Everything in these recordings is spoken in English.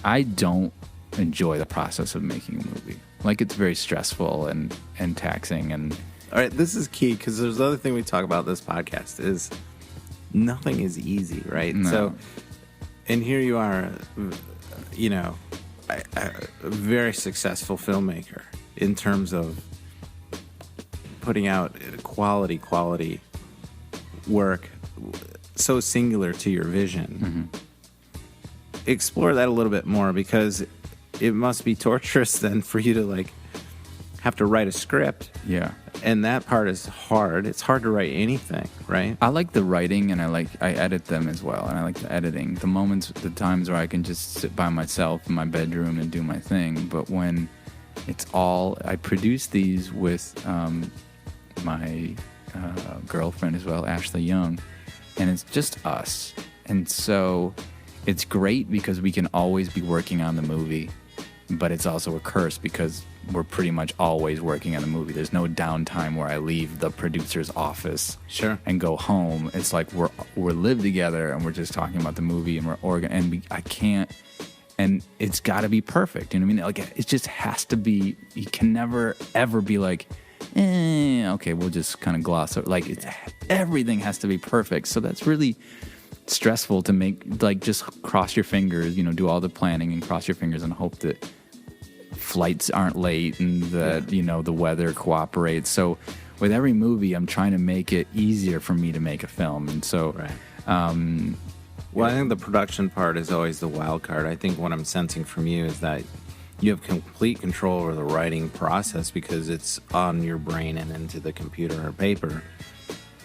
I don't enjoy the process of making a movie. Like, it's very stressful and taxing. And all right, this is key, because there's the other thing we talk about this podcast is nothing is easy, right? No. So, and here you are, you know, a very successful filmmaker in terms of putting out quality work, so singular to your vision. Explore that a little bit more, because it must be torturous then for you to like have to write a script. Yeah. And that part is hard. It's hard to write anything, right? I like the writing, and I edit them as well, and I like the editing. The times where I can just sit by myself in my bedroom and do my thing. But when it's all, I produce these with my girlfriend as well, Ashley Young, and it's just us. And so it's great because we can always be working on the movie, but it's also a curse because we're pretty much always working on the movie. There's no downtime where I leave the producer's office and go home. It's like we're live together and we're just talking about the movie, and I can't, and it's got to be perfect. You know what I mean? Like, it just has to be. You can never ever be like, okay, we'll just kind of gloss over. Like, everything has to be perfect. So that's really stressful to make. Like, just cross your fingers, do all the planning and cross your fingers and hope that flights aren't late and that the weather cooperates. So with every movie, I'm trying to make it easier for me to make a film. And so well, I think the production part is always the wild card. I think what I'm sensing from you is that you have complete control over the writing process because it's on your brain and into the computer or paper.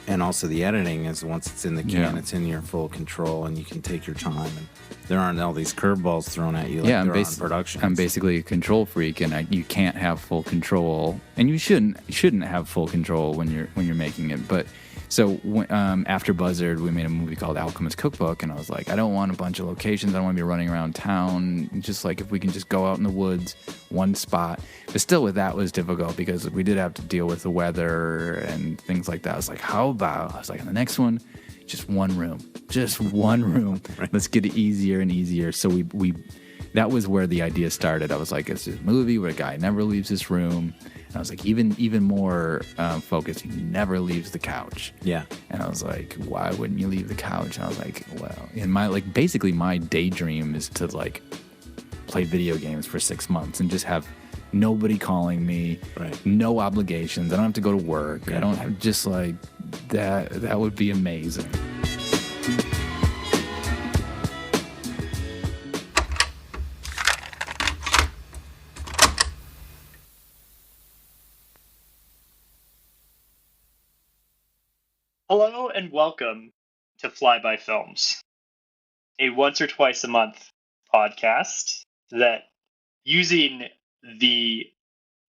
And also the editing is, once it's in the can, it's in your full control, and you can take your time. And there aren't all these curveballs thrown at you like there are on production. I'm basically a control freak, and you can't have full control, and you shouldn't have full control when you're making it. But so after Buzzard, we made a movie called Alchemist Cookbook, and I was like, I don't want a bunch of locations. I don't want to be running around town. Just like, if we can just go out in the woods, one spot. But still, with that was difficult because we did have to deal with the weather and things like that. I was like, I was like, in the next one, just one room. Right. Let's get it easier and easier. So we that was where the idea started. I was like, it's this movie where a guy never leaves his room. And I was like, even more focused, he never leaves the couch. Yeah. And I was like, why wouldn't you leave the couch? And I was like, well, in basically my daydream is to like play video games for 6 months and just have nobody calling me, no obligations. I don't have to go to work. Yeah. I don't have, just like that. That would be amazing. Hello and welcome to Flyby Films, a once or twice a month podcast that, using the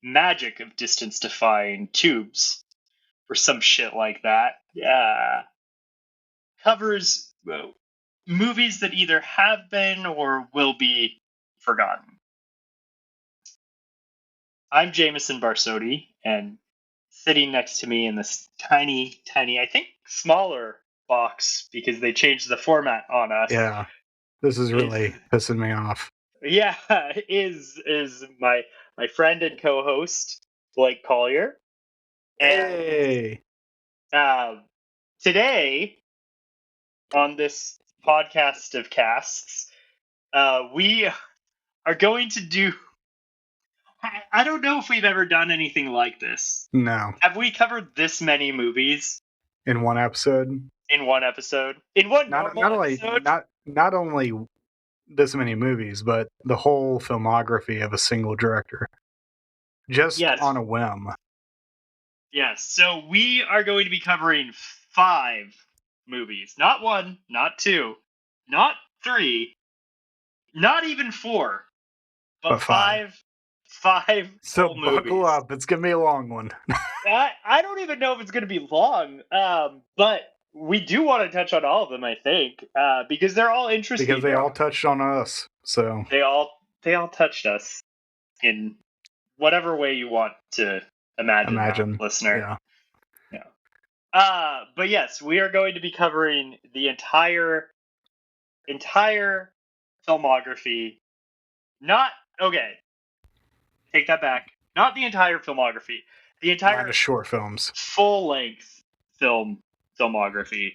magic of distance-defying tubes or some shit like that, covers movies that either have been or will be forgotten. I'm Jamison Barsotti, and sitting next to me in this tiny, I think smaller box because they changed the format on us. Yeah, this is really pissing me off. Yeah, is my friend and co-host Blake Collier. Hey! And, today on this podcast of casts, we are going to do. I don't know if we've ever done anything like this. No. Have we covered this many movies in one episode? In one episode? In one episode? Not only this many movies, but the whole filmography of a single director. Just on a whim. Yes. So we are going to be covering 5 movies. Not 1, not 2, not 3, not even 4, but 5. 5 so movies. Buckle up, it's gonna be a long one. I don't even know if it's gonna be long, but we do want to touch on all of them, I think, because they're all interesting. Because they all touched on us, so they all touched us in whatever way you want to imagine. Listener. Yeah. But yes, we are going to be covering the entire filmography Not okay. Take that back. Not the entire filmography. The entire Minus short films. full-length filmography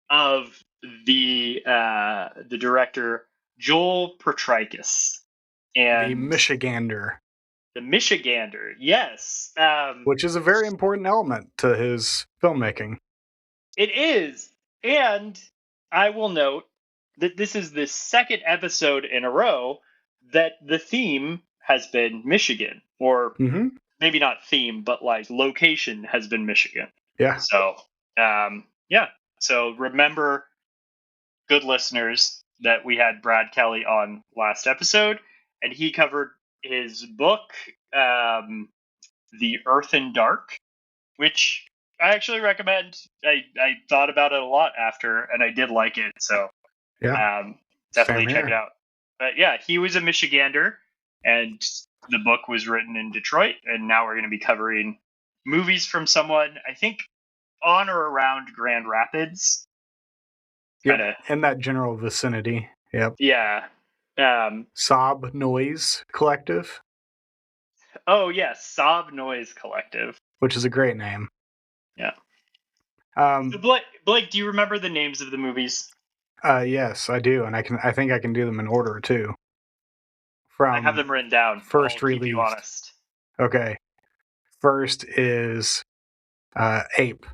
of the director Joel Potrykus The and Michigander, the Michigander. Yes, which is a very important element to his filmmaking. it is. And I will note that this is the second episode in a row that the theme has been Michigan, or Mm-hmm. maybe not theme, but like location has been Michigan. Yeah. So, yeah. So remember, good listeners, that we had Brad Kelly on last episode, and he covered his book, The Earth and Dark, which I actually recommend. I thought about it a lot after, and I did like it. So, Yeah. definitely Same check it here. out. But yeah, he was a Michigander, and the book was written in Detroit, and now we're going to be covering movies from someone, I think, on or around Grand Rapids. Yep. Kinda, In that general vicinity. Yep. yeah. Sob Noise Collective, Oh yes, Sob Noise Collective. which is a great name. Yeah. Um, So Blake, do you remember the names of the movies? yes, I do, and I think I can do them in order too. I have them written down. First I'll keep you released. honest. Okay. First is Ape.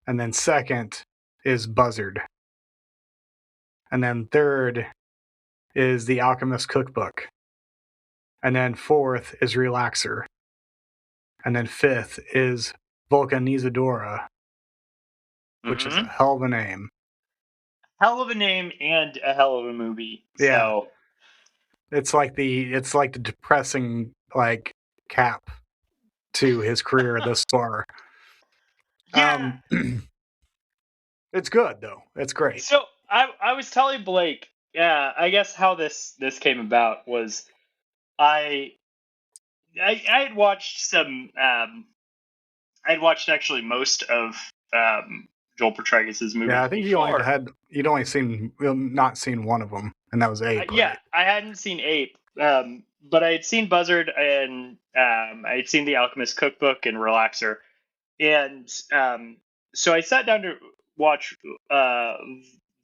And then second is Buzzard. And then third is the Alchemist Cookbook. And then fourth is Relaxer. And then fifth is Vulcanizadora, which is a hell of a name. Hell of a name and a hell of a movie. Yeah. So It's like the depressing like cap to his career thus far. yeah. It's good though. It's great. So I was telling Blake, yeah, I guess how this came about was I had watched some I'd watched actually most of Joel Potrykus' movies Yeah, I think before. you'd only seen not seen one of them, and that was Ape. Yeah, Right? I hadn't seen Ape, but I had seen Buzzard, and I had seen the Alchemist Cookbook and Relaxer, and so I sat down to watch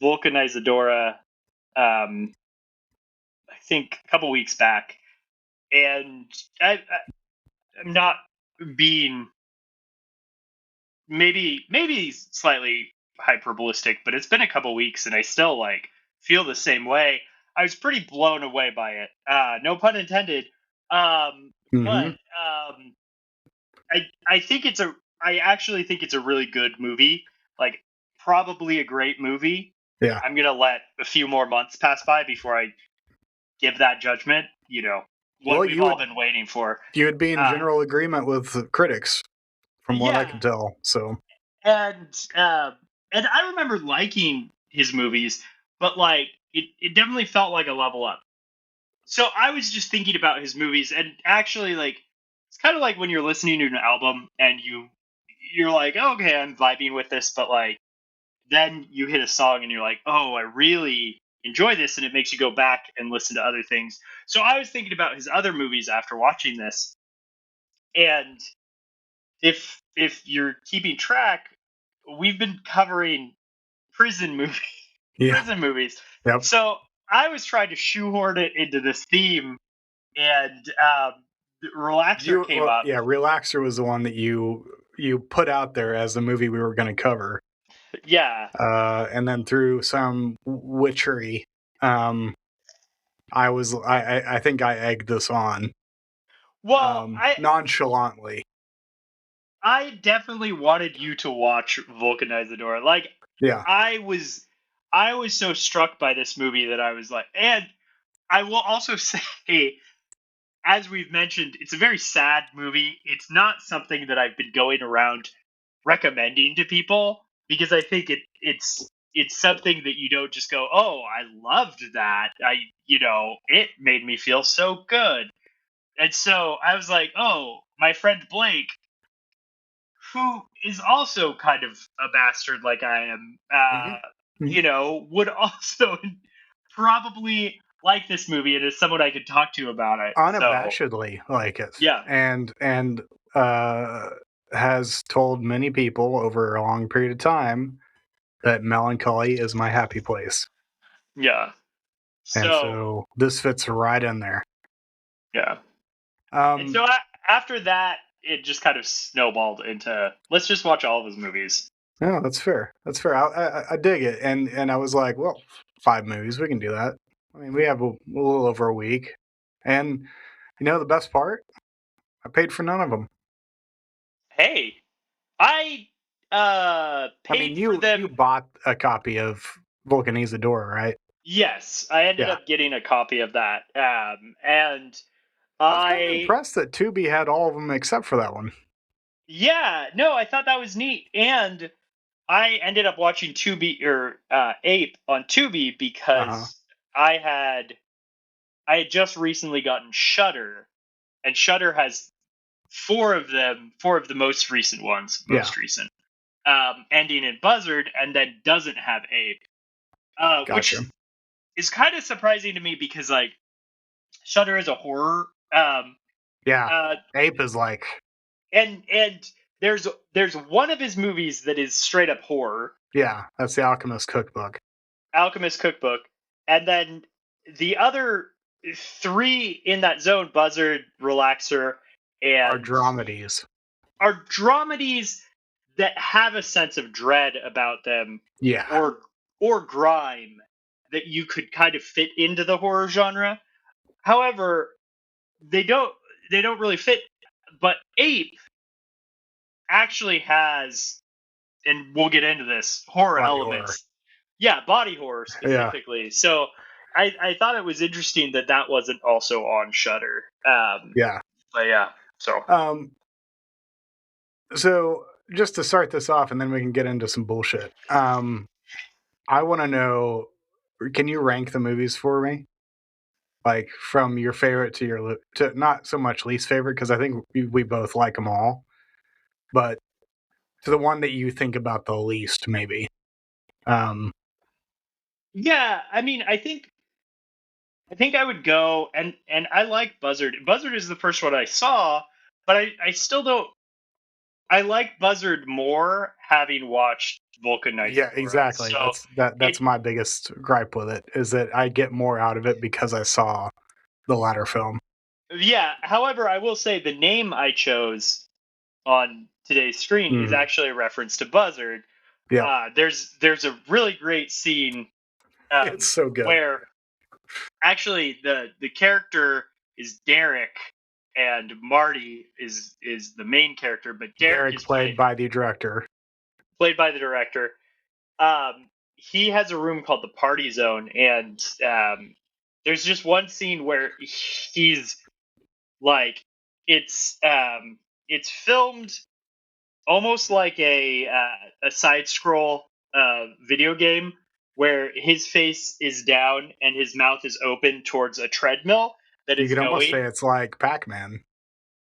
Vulcanizadora. I think a couple weeks back, and I'm not being maybe slightly hyperbolistic, but it's been a couple weeks, and I still like feel the same way. I was pretty blown away by it. No pun intended. But I think I actually think it's a really good movie. Like, probably a great movie. Yeah. I'm gonna let a few more months pass by before I give that judgment. You know, what we've all been waiting for. You would be in general agreement with critics, from what I can tell. So, and I remember liking his movies, but like it definitely felt like a level up. So I was just thinking about his movies, and actually, like, it's kind of like when you're listening to an album and you're like, oh, okay, I'm vibing with this, but like then you hit a song and you're like, oh, I really enjoy this, and it makes you go back and listen to other things. So I was thinking about his other movies after watching this, and if you're keeping track, we've been covering prison movies. Prison movies. Yep. So I was trying to shoehorn it into this theme, and Relaxer came up. Yeah, Relaxer was the one that you put out there as the movie we were going to cover. Yeah. And then through some witchery, I think I egged this on. Well, nonchalantly. I definitely wanted you to watch Vulcanizadora. Like, yeah, I was so struck by this movie that I was like, and I will also say, as we've mentioned, it's a very sad movie. It's not something that I've been going around recommending to people, because I think it's something that you don't just go, oh, I loved that. It made me feel so good. And so I was like, oh, my friend Blake, who is also kind of a bastard like I am, would also probably like this movie and as someone I could talk to about it. Unabashedly like it. Yeah. And has told many people over a long period of time that melancholy is my happy place. Yeah. And so this fits right in there. Yeah. And so after that, it just kind of snowballed into, let's just watch all of his movies. No, that's fair. That's fair. I dig it. And I was like, well, 5 movies, we can do that. I mean, we have a little over a week. And you know the best part? I paid for none of them. Hey, I paid for them. You bought a copy of Vulcanizadora, right? Yes, I ended up getting a copy of that. And I was kind of impressed that Tubi had all of them except for that one. Yeah, no, I thought that was neat. And I ended up watching Tubi or Ape on Tubi because I had just recently gotten Shudder, and Shudder has 4 of them, 4 of the most recent ones, recent, ending in Buzzard, and then doesn't have Ape, which is kind of surprising to me because like Shudder is a horror. Ape is like, and there's one of his movies that is straight up horror. Yeah, that's the Alchemist Cookbook. Alchemist Cookbook, and then the other 3 in that zone, Buzzard, Relaxer, and are dramedies. Are dramedies that have a sense of dread about them, or grime that you could kind of fit into the horror genre. However, they don't really fit. But Ape actually has, and we'll get into this, horror body elements. Horror. Yeah, body horror specifically. Yeah. So I thought it was interesting that wasn't also on Shudder. But yeah, so. So just to start this off, and then we can get into some bullshit. I want to know, can you rank the movies for me? Like from your favorite to not so much least favorite, because I think we both like them all, but to the one that you think about the least, maybe. Yeah, I mean, I think I would go, and I like Buzzard. Buzzard is the first one I saw, but I still don't. I like Buzzard more having watched Vulcanizadora. Yeah, exactly. So that's my biggest gripe with it, is that I get more out of it because I saw the latter film. Yeah. However, I will say the name I chose on today's screen is actually a reference to Buzzard. Yeah. There's a really great scene. It's so good. Where actually the character is Derek, and Marty is the main character, but Derek is played by the director. Played by the director. He has a room called the Party Zone, and there's just one scene where he's like, it's filmed almost like a side scroll video game where his face is down and his mouth is open towards a treadmill that is going. You could almost say it's like Pac-Man.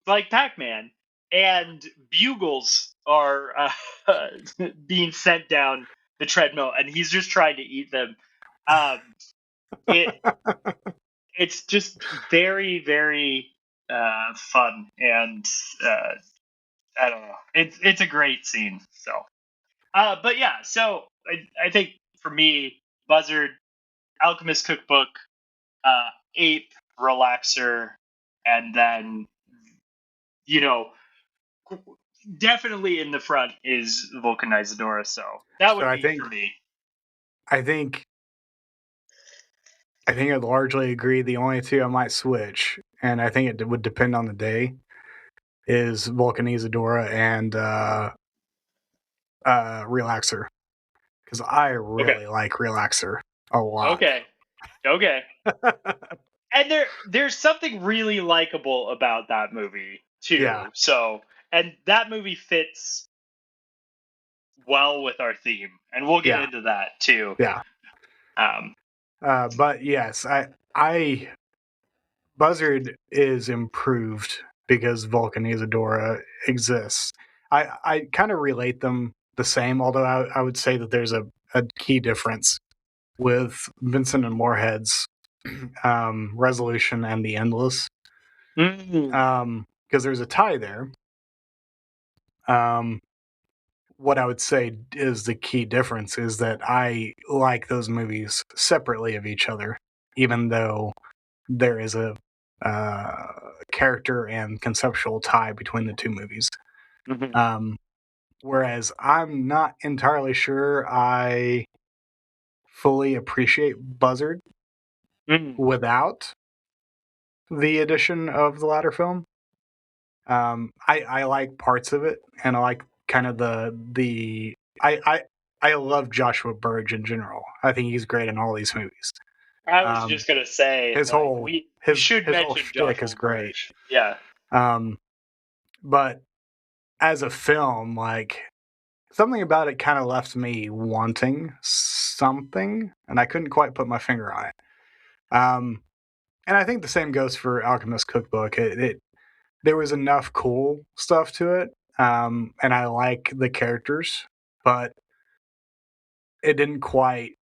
Like Pac-Man. And bugles are being sent down the treadmill, and he's just trying to eat them. It's just very, very fun, and I don't know. It's a great scene. So, but yeah. So I think for me, Buzzard, Alchemist Cookbook, Ape, Relaxer, and then definitely in the front is Vulcanizadora. So that would be for me. I think I'd largely agree. The only 2 I might switch, and I think it would depend on the day, is Vulcanizadora and Relaxer, because I really like Relaxer a lot. Okay. And there's something really likable about that movie too. Yeah. So, and that movie fits well with our theme, and we'll get into that too. Yeah. But yes, I Buzzard is improved because Vulcanizadora exists. I kind of relate them the same, although I would say that there's a key difference with Vincent and Moorhead's Resolution and The Endless. Because there's a tie there. What I would say is the key difference is that I like those movies separately of each other, even though there is a character and conceptual tie between the two movies. Whereas I'm not entirely sure I fully appreciate Buzzard without the addition of the latter film. I like parts of it, and I like kind of I love Joshua Burge in general. I think he's great in all these movies. I was just gonna say his like, whole we his should his whole mention shtick Joshua is great. Burge. Yeah. But as a film, like something about it kind of left me wanting something, and I couldn't quite put my finger on it. And I think the same goes for Alchemist Cookbook. There was enough cool stuff to it, and I like the characters, but it didn't quite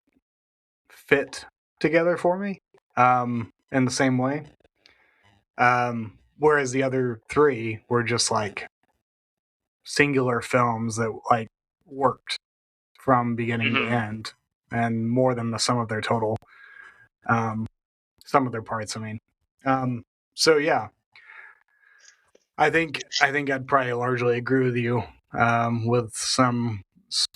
fit together for me in the same way. Whereas the other three were just like singular films that like worked from beginning to end, and more than the sum of their total, some of their parts. I mean, so yeah, I think I'd probably largely agree with you with some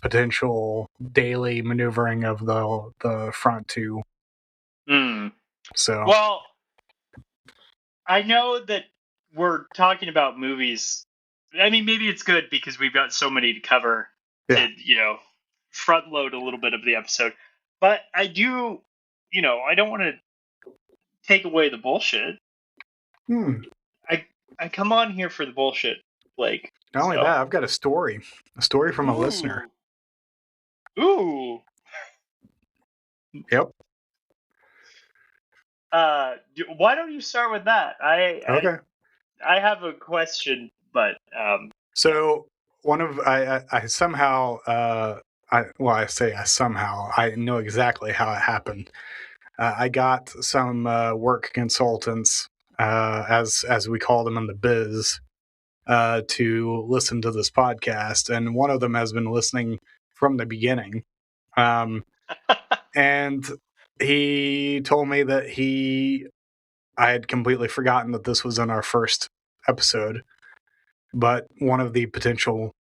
potential daily maneuvering of the front two. So well, I know that we're talking about movies. I mean, maybe it's good because we've got so many to cover to front load a little bit of the episode. But I do, I don't want to take away the bullshit. I come on here for the bullshit, Blake. Not only that, I've got a story from a listener. Ooh. Yep. Why don't you start with that? Okay. I have a question, but so one of I somehow I say I somehow I know exactly how it happened. I got some work consultants, as we call them in the biz, to listen to this podcast, and one of them has been listening from the beginning. And he told me that I had completely forgotten that this was in our first episode, but one of the potential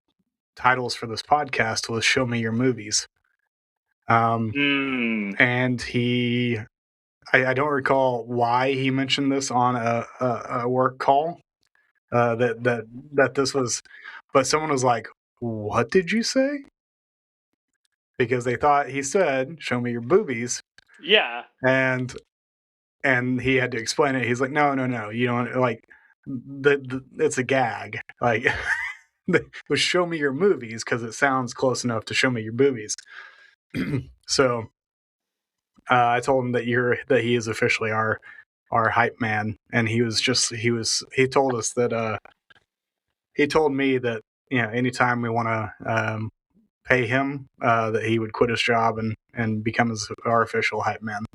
titles for this podcast was "Show Me Your Movies." And I don't recall why he mentioned this on a work call. That this was, but someone was like, "What did you say?" Because they thought he said, "Show me your boobies." Yeah. And he had to explain it. He's like, "No, you don't like it's a gag. Like, was show me your movies because it sounds close enough to show me your boobies." So I told him that he is officially our hype man, and he told us that he told me that anytime we want to pay him, that he would quit his job and become our official hype man.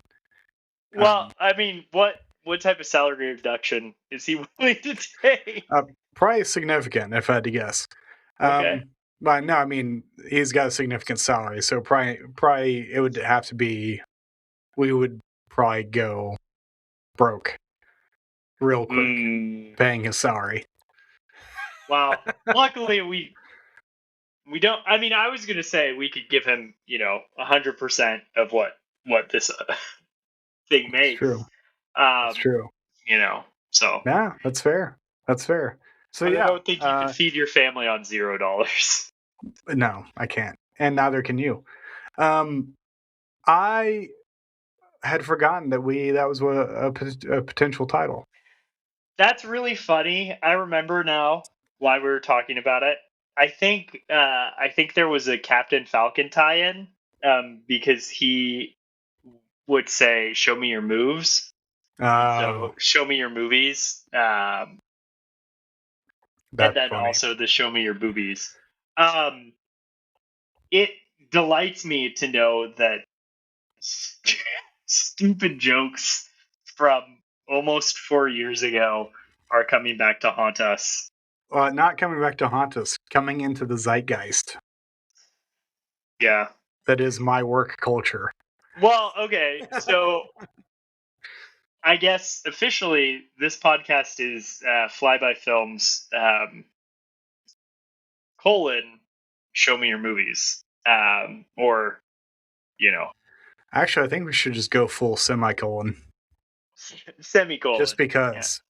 Well, I mean, what type of salary reduction is he willing to take? Probably significant, if I had to guess. Okay. But no, I mean, he's got a significant salary, so probably it would have to be, we would probably go broke real quick paying his salary. Wow. Luckily, we don't. I mean, I was gonna say we could give him, 100% of what this thing makes. True. That's true. So yeah, that's fair. So I yeah, don't think you can feed your family on $0. No, I can't, and neither can you. I had forgotten that that was a potential title. That's really funny. I remember now why we were talking about it. I think there was a Captain Falcon tie-in because he would say, "Show me your moves." So show me your movies. And then funny. Also the show me your boobies. It delights me to know that stupid jokes from almost 4 years ago are coming back to haunt us. Not coming back to haunt us, coming into the zeitgeist. Yeah. That is my work culture. Well, okay, so I guess officially this podcast is Flyby Films show me your movies. Or, Actually, I think we should just go full semicolon. semicolon. Just because.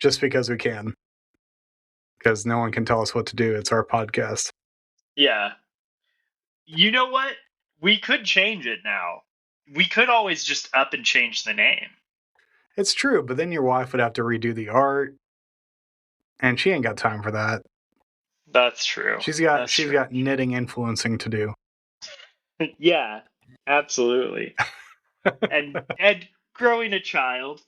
Just because we can. Because no one can tell us what to do. It's our podcast. Yeah. You know what? We could change it now. We could always just up and change the name. It's true, but then your wife would have to redo the art. And she ain't got time for that. That's true. She's got knitting influencing to do. Yeah, absolutely. and growing a child.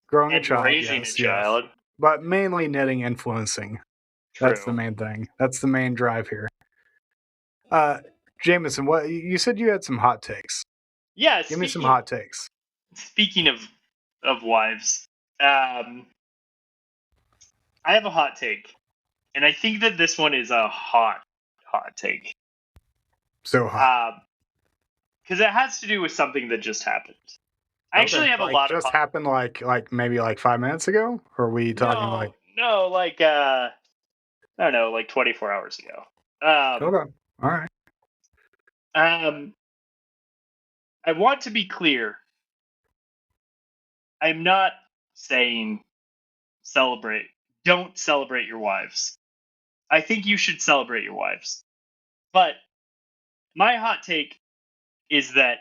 Growing a child, raising yes, a child. Yes. But mainly knitting influencing. True. That's the main thing. That's the main drive here. Jamison, what you said you had some hot takes. Yeah, give me some hot takes. Speaking of wives, I have a hot take, and I think that this one is a hot take. So hot. Because it has to do with something that just happened. I actually have a lot of. Just happened like maybe 5 minutes ago, or are we talking No, I don't know, 24 hours ago. Okay, all right. I want to be clear. I'm not saying don't celebrate your wives. I think you should celebrate your wives. But my hot take is that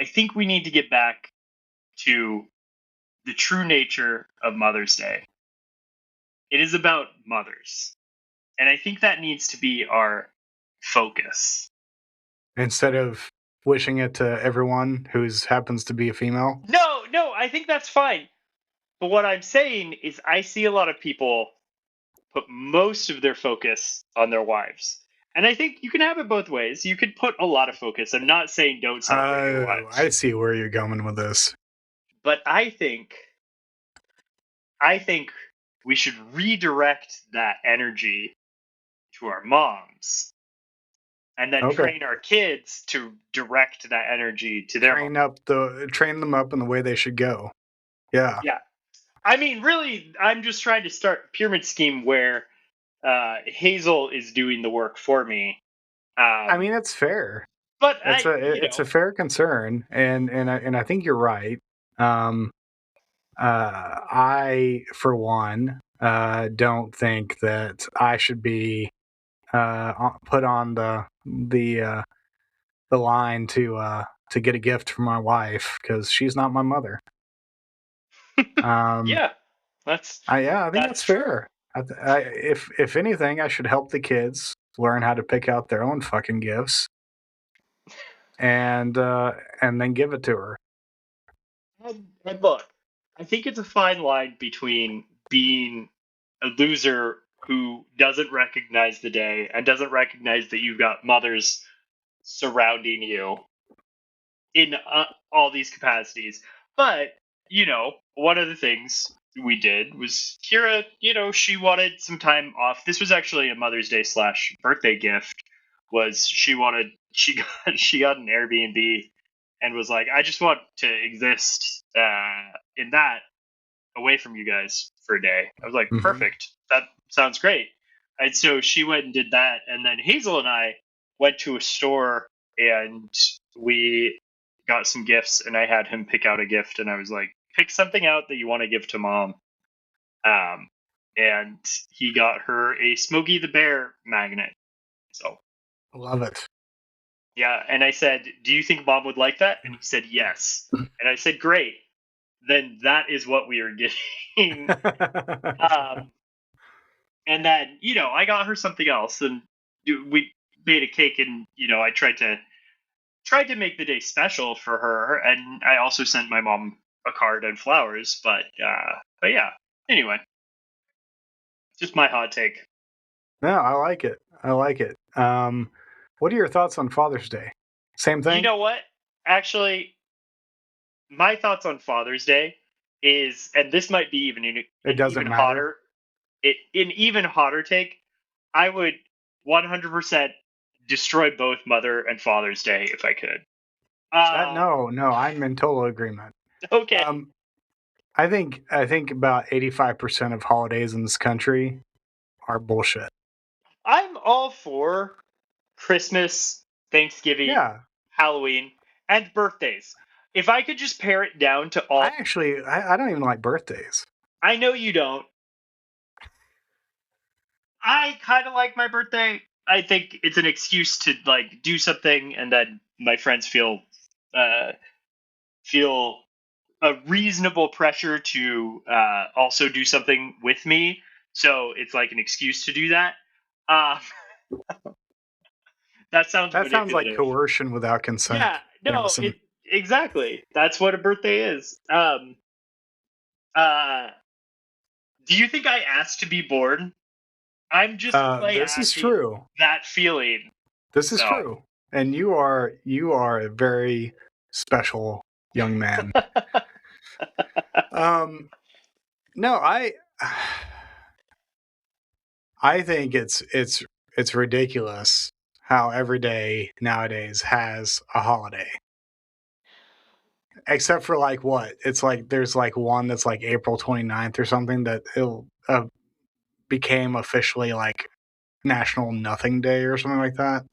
I think we need to get back to the true nature of Mother's Day. It is about mothers. And I think that needs to be our focus. Instead of wishing it to everyone who happens to be a female? No, I think that's fine. But what I'm saying is I see a lot of people put most of their focus on their wives. And I think you can have it both ways. You could put a lot of focus. I'm not saying don't celebrate your wives. I see where you're going with this. But I think we should redirect that energy to our moms. And then train our kids to direct that energy to their train them up in the way they should go. Yeah. Yeah. I mean, really, I'm just trying to start a pyramid scheme where Hazel is doing the work for me. I mean, it's fair, but it's a fair concern, and I think you're right. I, for one, don't think that I should be put on the line to get a gift from my wife because she's not my mother. Yeah, I think that's fair. If anything, I should help the kids learn how to pick out their own fucking gifts, and then give it to her. And look, I think it's a fine line between being a loser who doesn't recognize the day and doesn't recognize that you've got mothers surrounding you in all these capacities. But, one of the things we did was Kira, she wanted some time off. This was actually a Mother's Day / birthday gift. She got an Airbnb and was like, I just want to exist in that away from you guys for a day. I was like, perfect. That sounds great. And so she went and did that. And then Hazel and I went to a store and we got some gifts, and I had him pick out a gift, and I was like, pick something out that you want to give to mom. And he got her a Smokey the Bear magnet. So love it. Yeah, and I said, do you think mom would like that? And he said yes. And I said, great. Then that is what we are getting. And then, I got her something else, and we made a cake, and I tried to make the day special for her, and I also sent my mom a card and flowers. But yeah. Anyway, just my hot take. No, I like it. What are your thoughts on Father's Day? Same thing? You know what? Actually, my thoughts on Father's Day is, and this might be It doesn't even matter. hotter. An even hotter take. I would 100% destroy both Mother and Father's Day if I could. No, I'm in total agreement. Okay. I think about 85% of holidays in this country are bullshit. I'm all for Christmas, Thanksgiving, Yeah, Halloween, and birthdays. If I could just pare it down to all, I don't even like birthdays. I know you don't. I kind of like my birthday. I think it's an excuse to like do something, and then my friends feel a reasonable pressure to also do something with me. So it's like an excuse to do that. Uh, that sounds That sounds like manipulative. coercion without consent. Yeah, no, Jamison. exactly. That's what a birthday is. Uh, do you think I asked to be born? I'm just play This is acting true. that feeling. This is So. true. And you are a very special young man. No, I think it's ridiculous how every day nowadays has a holiday. Except for like what? It's like there's like one that's like April 29th or something that it'll became officially like National Nothing Day or something like that.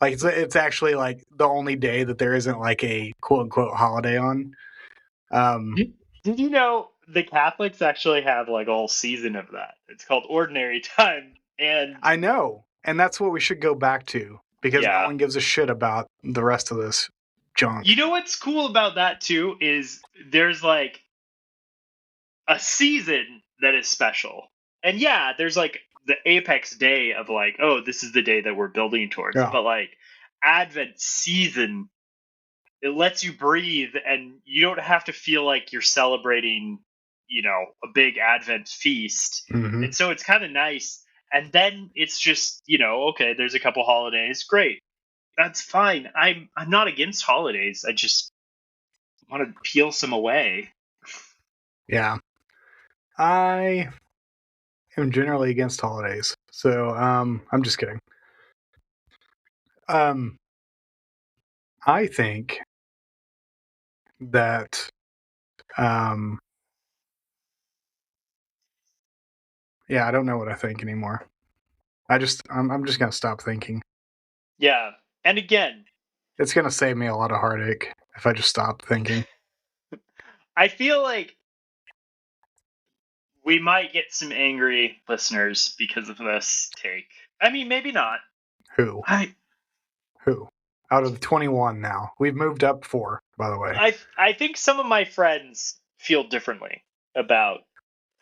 Like it's actually like the only day that there isn't like a quote unquote holiday on. Did you know the Catholics actually have like a whole season of that? It's called Ordinary Time, and I know, and that's what we should go back to because no yeah. one gives a shit about the rest of this junk. You know what's cool about that too is there's like a season that is special, and yeah, there's like the apex day of like, oh, this is the day that we're building towards, Yeah. but like Advent season, it lets you breathe, and you don't have to feel like you're celebrating, a big Advent feast. Mm-hmm. And so it's kind of nice. And then it's just, okay, there's a couple holidays. Great. That's fine. I'm not against holidays. I just want to peel some away. Yeah. I am generally against holidays. So, I'm just kidding. I think that yeah, I don't know what I think anymore. I'm just gonna stop thinking. Yeah. And again, It's gonna save me a lot of heartache if I just stop thinking. I feel like we might get some angry listeners because of this take. I mean, maybe not. Who? Out of the 21 now. We've moved up 4, by the way. I think some of my friends feel differently about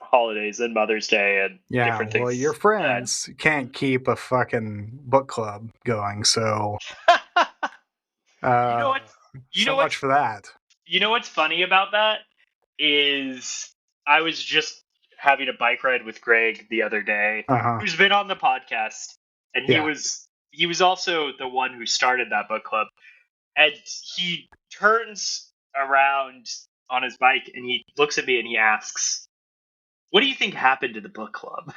holidays and Mother's Day and different things. Well, your friends can't keep a fucking book club going, so you know what? Much for that. You know what's funny about that is I was just having a bike ride with Greg the other day, who's been on the podcast, and he was also the one who started that book club. And he turns around on his bike and he looks at me and he asks, "What do you think happened to the book club?"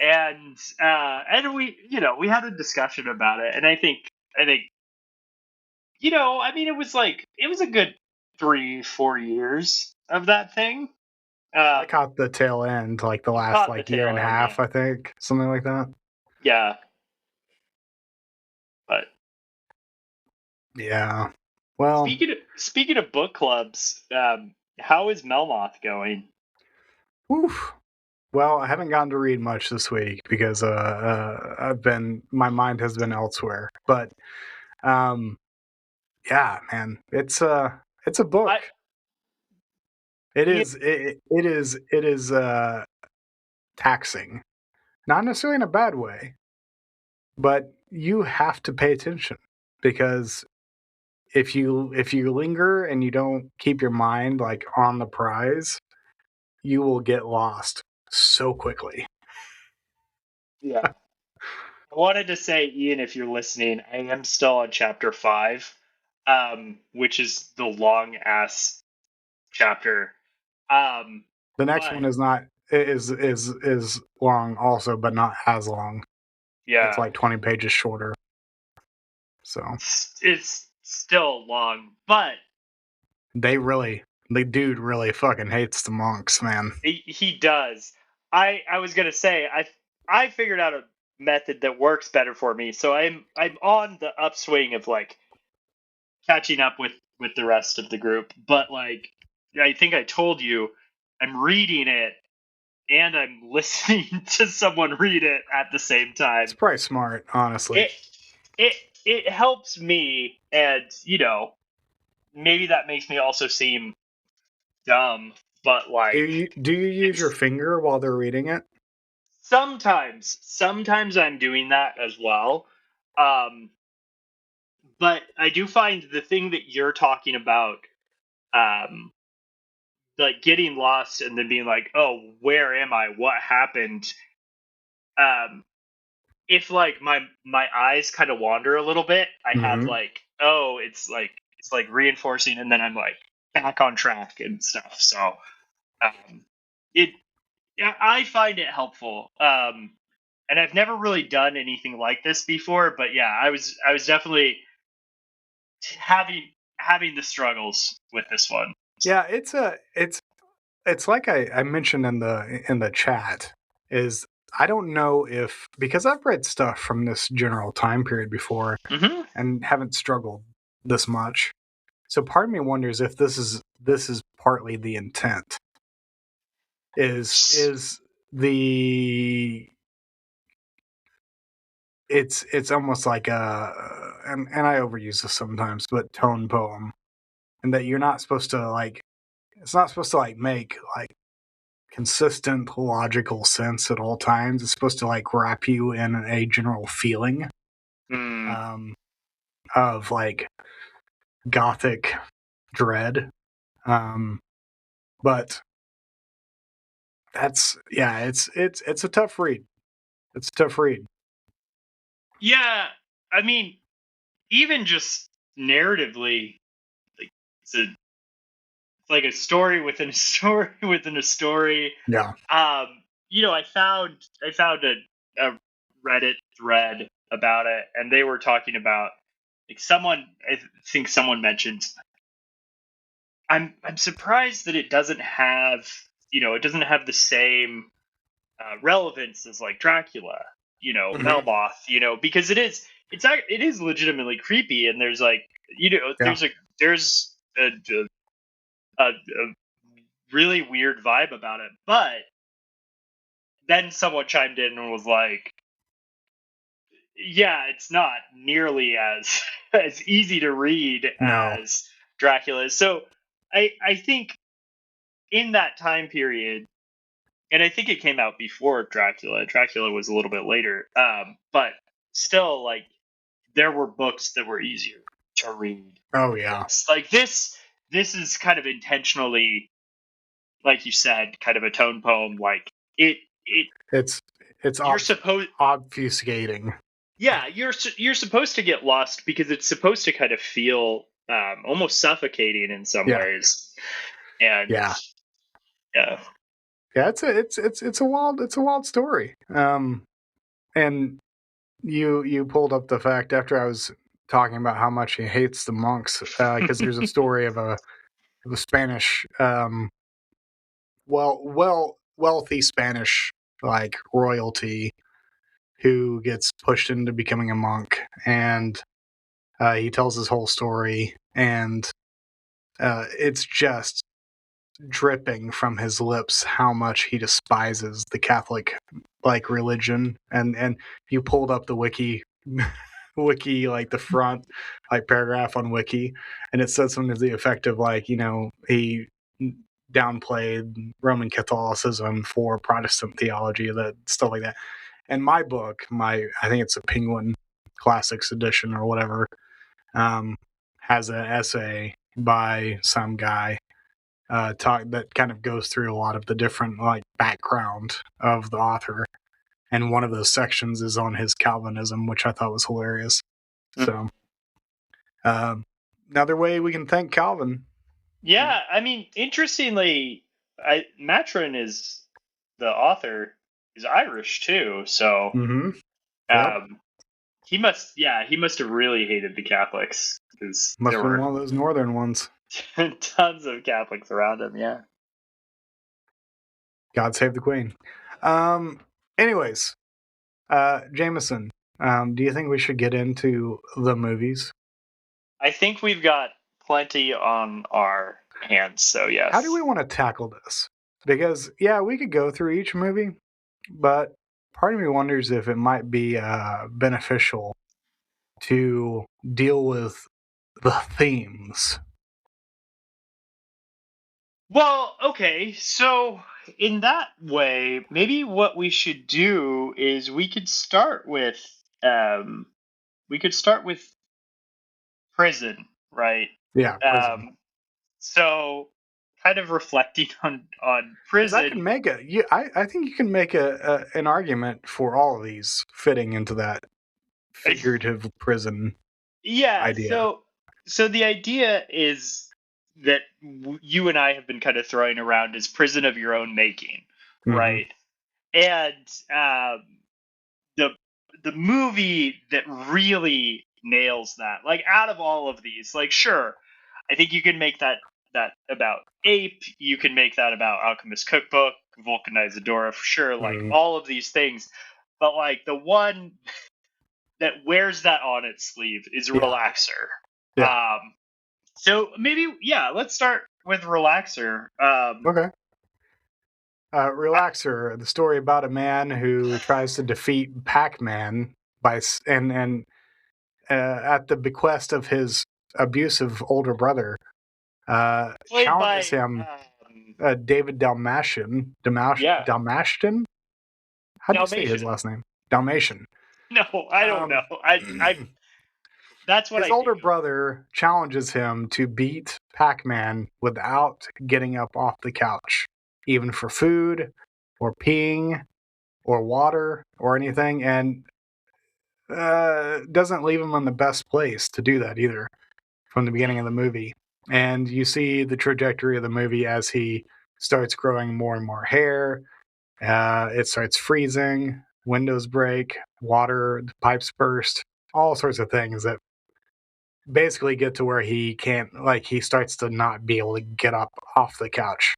And we had a discussion about it, and I think I mean it was a good 3-4 years of that thing. I caught the tail end, like the last year and a half, I think, something like that. Yeah, but yeah. Well, speaking of book clubs, how is Melmoth going? Oof. Well, I haven't gotten to read much this week because my mind has been elsewhere. But yeah, man, it's a book. It is taxing, not necessarily in a bad way, but you have to pay attention because if you linger and you don't keep your mind like on the prize, you will get lost so quickly. Yeah. I wanted to say, Ian, if you're listening, I am still on chapter 5, which is the long ass chapter. The next but- one is not is long also, but not as long. Yeah, It's like 20 pages shorter. So it's still long, but the dude really fucking hates the monks, man. he does. I was gonna say I figured out a method that works better for me, so I'm on the upswing of like catching up with the rest of the group. But like I think I told you, I'm reading it and I'm listening to someone read it at the same time. It's probably smart, honestly. It helps me, and maybe that makes me also seem dumb, but like Do you use your finger while they're reading it? sometimes I'm doing that as well. But I do find the thing that you're talking about, um, like getting lost and then being like, oh, where am I? What happened? Um, if like my eyes kind of wander a little bit, I have Mhm. like, oh, it's like reinforcing, and then I'm like back on track and stuff. So it yeah, I find it helpful. And I've never really done anything like this before, but yeah, I was definitely having the struggles with this one. Yeah, it's like I mentioned in the chat, is I don't know if, because I've read stuff from this general time period before Mm-hmm. and haven't struggled this much. So part of me wonders if this is partly the intent. Is the it's almost like and I overuse this sometimes, but tone poem, and that you're not supposed to like, it's not supposed to like make like consistent logical sense at all times. It's supposed to like wrap you in a general feeling Mm. of like gothic dread. But that's, yeah, it's a tough read. It's a tough read. Yeah, I mean, even just narratively, like it's like a story within a story within a story. Yeah. I found a Reddit thread about it, and they were talking about like I think someone mentioned. I'm surprised that it doesn't have it doesn't have the same relevance as like Dracula, Mhm. Melmoth, because it is legitimately creepy, and there's like Yeah. there's a really weird vibe about it, but then someone chimed in and was like, yeah, it's not nearly as as easy to read No. as Dracula is. So I think in that time period, and I think it came out before Dracula. Dracula was a little bit later, but still, like there were books that were easier to read. Oh yeah. Like this is kind of intentionally, like you said, kind of a tone poem. Like It's you're supposed obfuscating. yeah, you're supposed to get lost because it's supposed to kind of feel almost suffocating in some Yeah. ways, and Yeah. yeah. Yeah, it's a wild story. And you pulled up the fact after I was talking about how much he hates the monks, because there's a story of a Spanish, wealthy Spanish like royalty who gets pushed into becoming a monk, and he tells his whole story, and it's just dripping from his lips how much he despises the Catholic like religion. And you pulled up the wiki, like the front like paragraph on wiki, and it says something to the effect of like, he downplayed Roman Catholicism for Protestant theology, that stuff like that. And my book, I think it's a Penguin Classics edition or whatever, has an essay by some guy that kind of goes through a lot of the different like background of the author, and one of those sections is on his Calvinism, which I thought was hilarious. So, another way we can thank Calvin. Yeah, I mean, interestingly, Matron is the author is Irish too, so Mm-hmm. Yep. he must have really hated the Catholics because Must there have been were one of those northern ones. tons of Catholics around him. Yeah. God save the Queen. Anyways, Jamison, do you think we should get into the movies? I think we've got plenty on our hands, so yes. How do we want to tackle this? Because, yeah, we could go through each movie, but part of me wonders if it might be beneficial to deal with the themes. Well, okay, so in that way, maybe what we should do is we could start with prison, right? Yeah, prison. So kind of reflecting on Because I prison. can make I think you can make an argument for all of these fitting into that figurative prison Yeah, idea. so the idea is that you and I have been kind of throwing around as prison of your own making, Mm-hmm. right? And the the movie that really nails that, like out of all of these, like sure, I think you can make that about Ape, you can make that about Alchemist Cookbook, Vulcanizadora for sure, like Mm-hmm. all of these things, but like the one that wears that on its sleeve is Yeah. Relaxer. Yeah. So maybe let's start with Relaxer. Okay. Relaxer, the story about a man who tries to defeat Pac-Man and at the bequest of his abusive older brother, Played challenges by him, David yeah, Dalmatian. How do you say his Dalmatian. last name? Dalmatian. No, I don't know. Um, I that's what his I think older of. brother challenges him to beat Pac-Man without getting up off the couch, even for food or peeing or water or anything, and doesn't leave him in the best place to do that either from the beginning of the movie. And you see the trajectory of the movie as he starts growing more and more hair. It starts freezing, windows break, water, the pipes burst, all sorts of things that basically get to where he can't, like, he starts to not be able to get up off the couch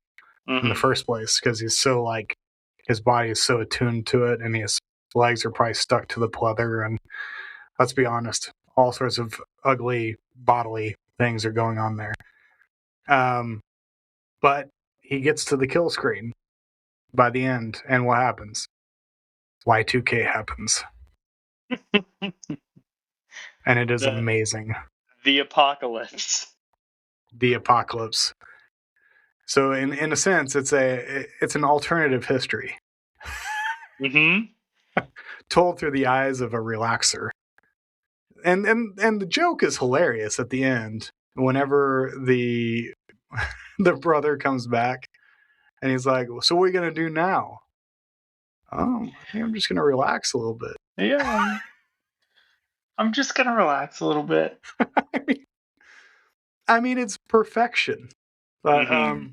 in the Mm-hmm. first place because he's so, like, his body is so attuned to it and his legs are probably stuck to the pleather. And let's be honest, all sorts of ugly bodily things are going on there. But he gets to the kill screen by the end, and what happens? Y2K happens, and it is the amazing. the apocalypse. The apocalypse. So, in a sense, it's an alternative history Mm-hmm. told through the eyes of a relaxer. And the joke is hilarious at the end whenever the the brother comes back and he's like, "So what are you gonna do now?" "Oh, I think I'm just gonna relax a little bit." Yeah, I'm just gonna relax a little bit. I mean, it's perfection. But Mm-hmm.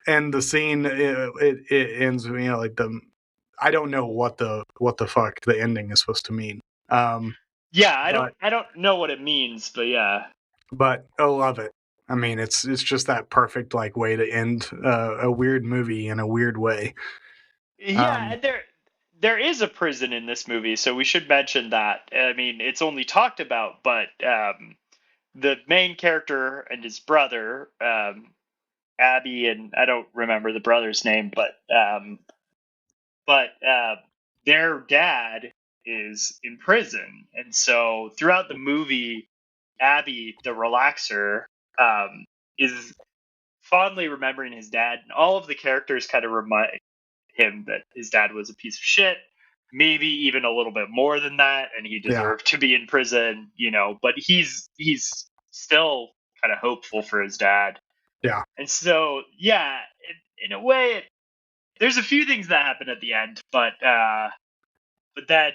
and the scene it ends, like I don't know what the fuck the ending is supposed to mean. Yeah, But I don't know what it means, but yeah. I love it. I mean, it's just that perfect like way to end a weird movie in a weird way. Yeah, and there is a prison in this movie, so we should mention that. I mean, it's only talked about, but the main character and his brother, Abby, and I don't remember the brother's name, but their dad is in prison, and so throughout the movie, Abby, the relaxer, is fondly remembering his dad, and all of the characters kind of remind him that his dad was a piece of shit, maybe even a little bit more than that, and he Yeah, deserved to be in prison, but he's still kind of hopeful for his dad. yeah, And so yeah, in a way there's a few things that happen at the end, but then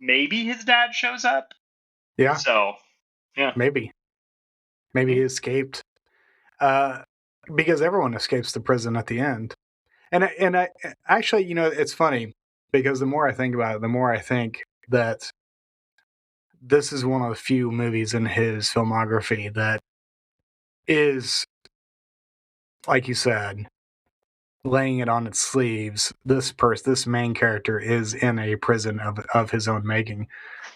maybe his dad shows up. yeah. So yeah. Maybe he escaped. Uh, because everyone escapes the prison at the end. And I actually, it's funny because the more I think about it, the more I think that this is one of the few movies in his filmography that is, like you said, laying it on its sleeves. This main character is in a prison of his own making.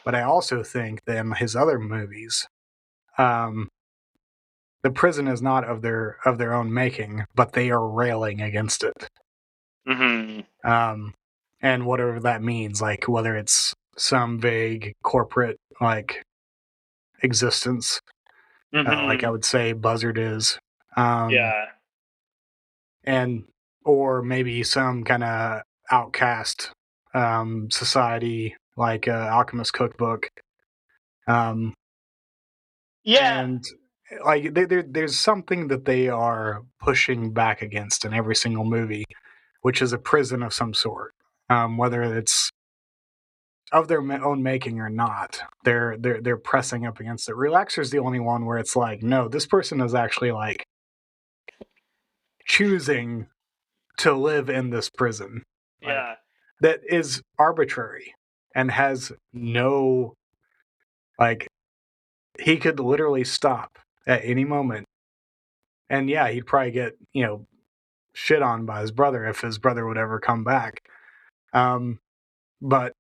But I also think that in his other movies, the prison is not of their own making, but they are railing against it. Mm-hmm. And whatever that means, like whether it's some vague corporate like existence, like I would say Buzzard is, Yeah. and or maybe some kind of outcast society like Alchemist Cookbook, Yeah. and like there's something that they are pushing back against in every single movie, which is a prison of some sort, whether it's of their own making or not. They're pressing up against it. Relaxer's the only one where it's like, no, this person is actually like choosing to live in this prison. Like, Yeah. that is arbitrary and has no, like, he could literally stop at any moment. And yeah, he'd probably get, shit on by his brother if his brother would ever come back. But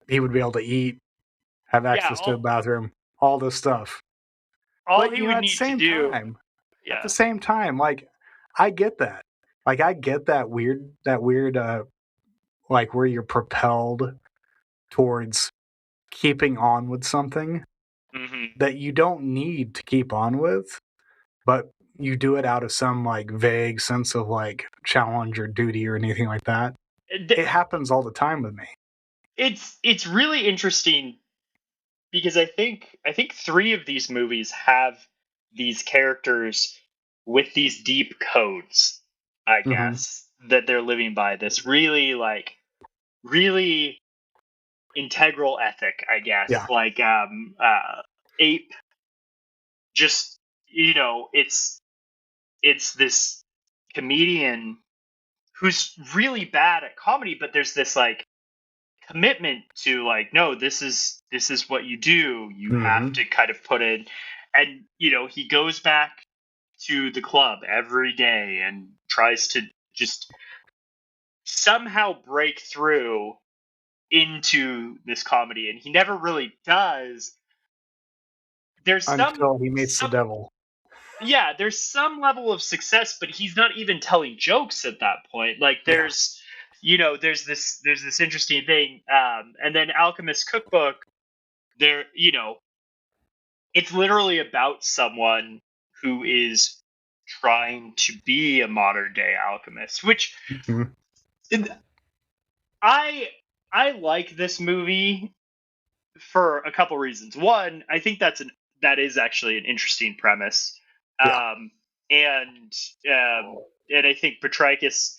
he would be able to eat, have Yeah. access to a bathroom, all this stuff. All But he would need to do. at the same time, like I get that. Like I get that weird like where you're propelled towards keeping on with something Mm-hmm. that you don't need to keep on with, but you do it out of some like vague sense of like challenge or duty or anything like that. It happens all the time with me. It's really interesting because I think 3 of these movies have these characters with these deep codes, I Mm-hmm. guess, that they're living by. This really integral ethic, I guess. Yeah. Like Ape, just it's this comedian who's really bad at comedy, but there's this like commitment to like, no, this is what you do. You have Mm-hmm. to kind of put in, and he goes back to the club every day and tries to just somehow break through into this comedy, and he never really does. There's Until he meets the devil. yeah, there's some level of success, but he's not even telling jokes at that point. Like there's there's this interesting thing, and then Alchemist Cookbook, there it's literally about someone who is trying to be a modern day alchemist, which Mm-hmm. I like this movie for a couple reasons. One, I think that is actually an interesting premise, Yeah. and and I think Potrykus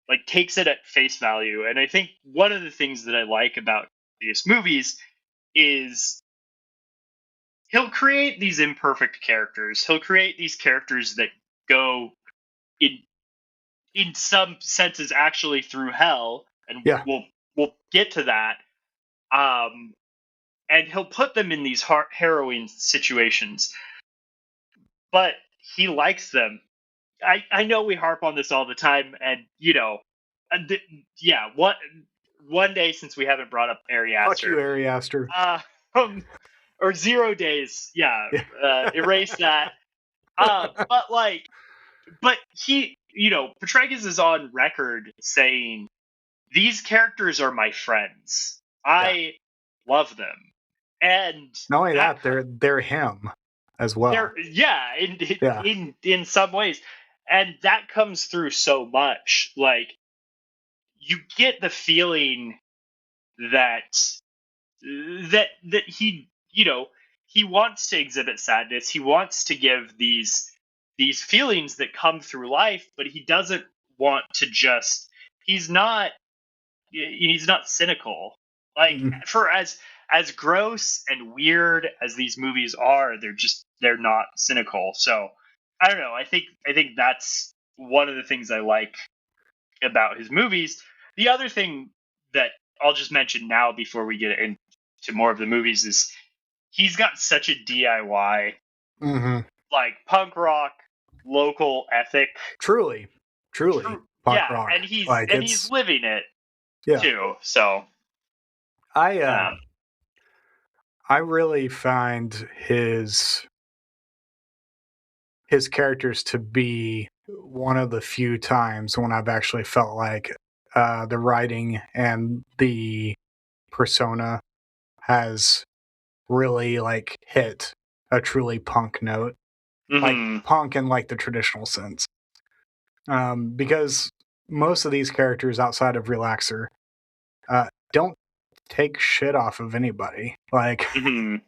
like takes it at face value. And I think one of the things that I like about these movies is he'll create these imperfect characters. He'll create these characters that go in some senses actually through hell, and Yeah. we'll get to that. And he'll put them in these harrowing situations, but he likes them. I know we harp on this all the time, and yeah. One day since we haven't brought up Ari Fuck you, Aster, Ari Aster. or 0 days, yeah, Yeah. erase that. But he, Potrykus is on record saying these characters are my friends. I love them, and Not only that, they're him as well. they're in some ways, and that comes through so much. Like you get the feeling that he he wants to exhibit sadness. He wants to give these feelings that come through life, but he doesn't want to just. He's not cynical. Like Mm-hmm. for as gross and weird as these movies are, they're not cynical. So I don't know. I think that's one of the things I like about his movies. The other thing that I'll just mention now before we get into more of the movies is he's got such a DIY, Mm-hmm. like punk rock, local ethic. Truly punk Yeah, rock. and he's Like he's living it yeah. too. So I really find his characters to be one of the few times when I've actually felt like the writing and the persona has really like hit a truly punk note, like mhm, punk in like the traditional sense. Because most of these characters outside of Relaxer don't take shit off of anybody. Like mhm,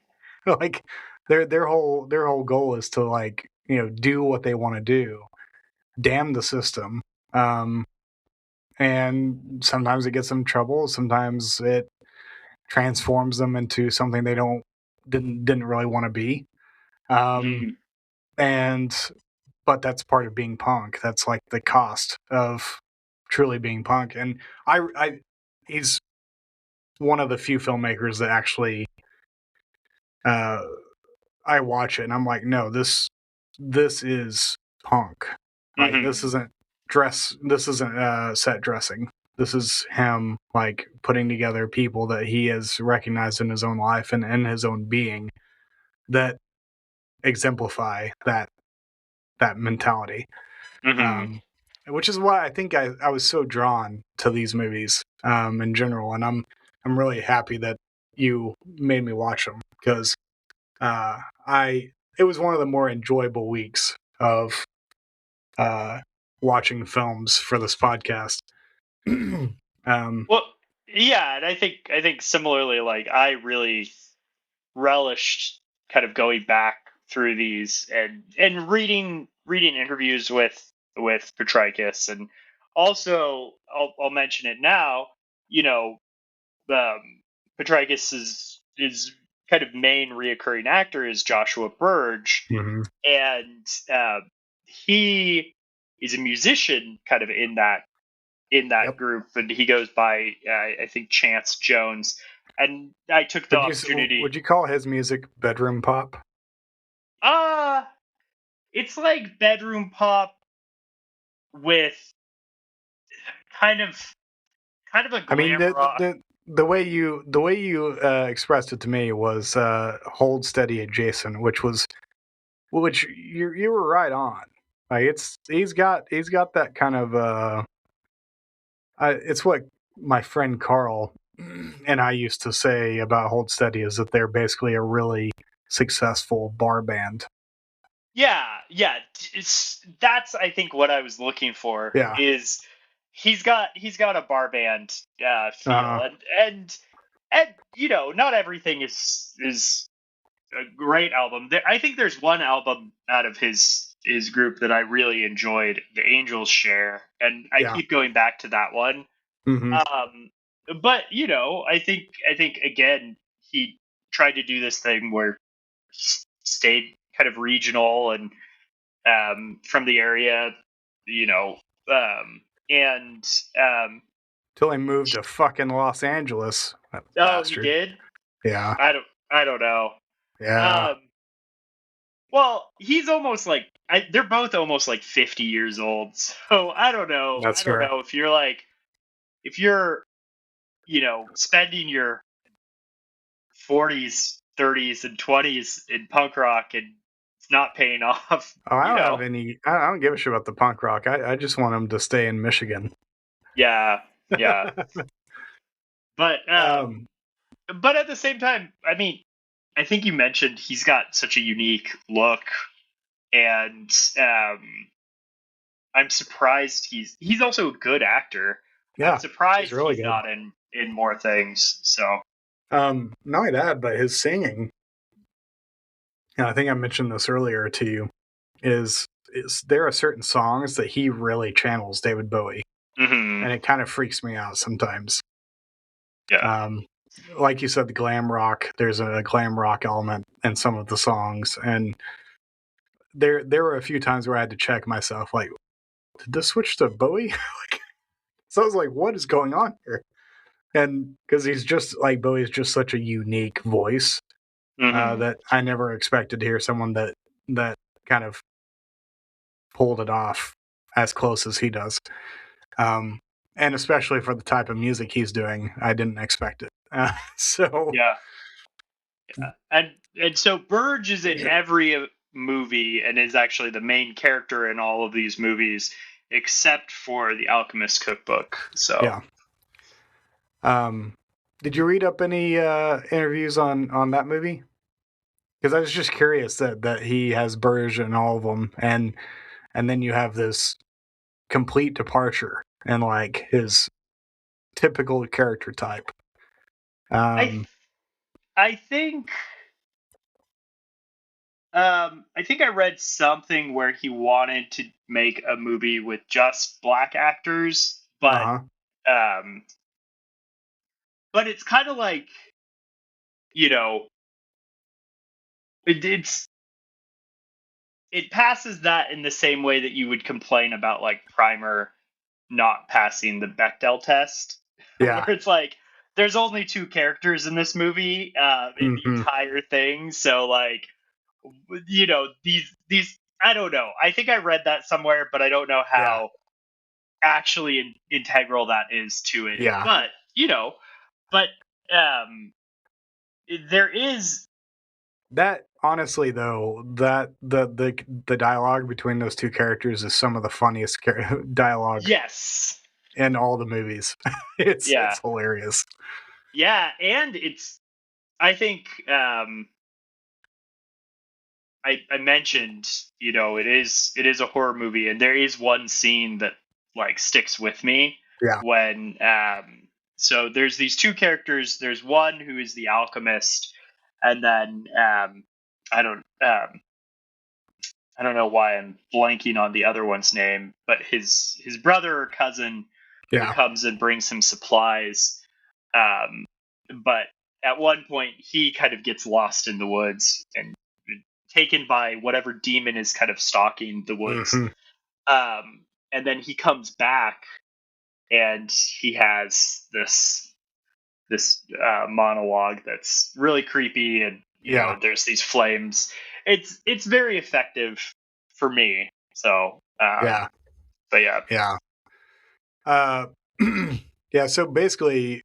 like their whole goal is to like, you know, do what they want to do, damn the system. And sometimes it gets them in trouble, sometimes it transforms them into something they didn't really want to be. mhm, And but that's part of being punk. That's like the cost of truly being punk. And I he's one of the few filmmakers that actually uh I watch it and I'm like, no, this is punk. Like mhm, this isn't set dressing. This is him like putting together people that he has recognized in his own life and in his own being that exemplify that mentality. mhm. Um, which is why I think I was so drawn to these movies in general, and I'm really happy that you made me watch them because I it was one of the more enjoyable weeks of uh, watching films for this podcast. Well, yeah, and I think similarly, like I really relished kind of going back through these and reading interviews with Potrykus, and also I'll mention it now. You know, Potrykus is kind of main reoccurring actor is Joshua Burge, Mhm. and he is a musician, kind of in that Yep. group, and he goes by I think Chance Jones. And I took the Would opportunity. you call his music bedroom pop? Uh it's like bedroom pop with kind of a I mean, glam rock. the way you expressed it to me was hold steady adjacent, which you were right on. Like he's got that kind of it's what my friend Carl and I used to say about Hold Steady is that they're basically a really successful bar band. Yeah, that's I think what I was looking for Yeah. is he's got a bar band feel, Uh, and you know, not everything is a great album. I think there's one album out of his group that I really enjoyed, The Angels Share, and I yeah. keep going back to that one. Hmm. Um, but you know, I think again he tried to do this thing where he stayed kind of regional and from the area, you know, and Till he moved to fucking Los Angeles. That oh, he bastard. did. Yeah. I don't know. Yeah. Um, well, he's almost like they're both almost like 50 years old. So I don't know. I That's don't fair. know if you're like if you're you know spending your 40s, 30s, and 20s in punk rock and it's not paying off. Oh, I You don't have know. any. I don't give a shit about the punk rock. I just want him to stay in Michigan. Yeah, yeah. But um, but at the same time, I mean, I think you mentioned he's got such a unique look, and I'm surprised he's also a good actor. I'm yeah, he's surprised really he's good. not in more things. So Not only that, but his singing. And I think I mentioned this earlier to you. Is there are certain songs that he really channels David Bowie, mhm, and it kind of freaks me out sometimes. yeah, Um, like you said, the glam rock. There's a glam rock element in some of the songs, and there were a few times where I had to check myself, like, did this switch to Bowie? So I was like, what is going on here? And because he's just like Bowie's just such a unique voice that I never expected to hear someone that kind of pulled it off as close as he does. And especially for the type of music he's doing, I didn't expect it. So Yeah. And so Burge is in every movie and is actually the main character in all of these movies, except for the Alchemist Cookbook. So yeah. Did you read up any interviews on that movie? Because I was just curious that he has Burge in all of them, and then you have this complete departure and like his typical character type. I think I read something where he wanted to make a movie with just black actors, but it's kind of like, it passes that in the same way that you would complain about like Primer not passing the Bechdel test, Yeah. where it's like there's only two characters in this movie, in the entire thing, so like, these I don't know. I think I read that somewhere, but I don't know how actually integral that is to it. Yeah. But there is that. Honestly, though, that the dialogue between those two characters is some of the funniest dialogue. Yes. In all the movies. It's hilarious. Yeah, and I think I mentioned, it is a horror movie, and there is one scene that like sticks with me. Yeah. When so there's these two characters. There's one who is the alchemist, and then I don't know why I'm blanking on the other one's name, but his brother or cousin who comes and brings him supplies. But at one point he kind of gets lost in the woods and taken by whatever demon is kind of stalking the woods. And then he comes back and he has this monologue that's really creepy, and you know, there's these flames. It's very effective for me. So but yeah. Yeah. So basically,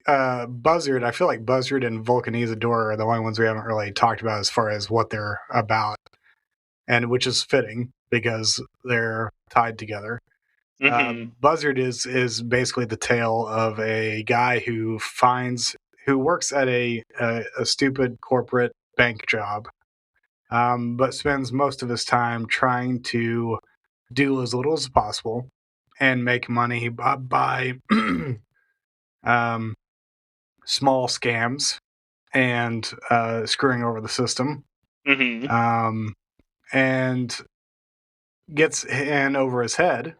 Buzzard. I feel like Buzzard and Vulcanizadora are the only ones we haven't really talked about as far as what they're about, and which is fitting because they're tied together. Buzzard is basically the tale of a guy who works at a stupid corporate bank job, but spends most of his time trying to do as little as possible and make money by small scams and screwing over the system, and gets in over his head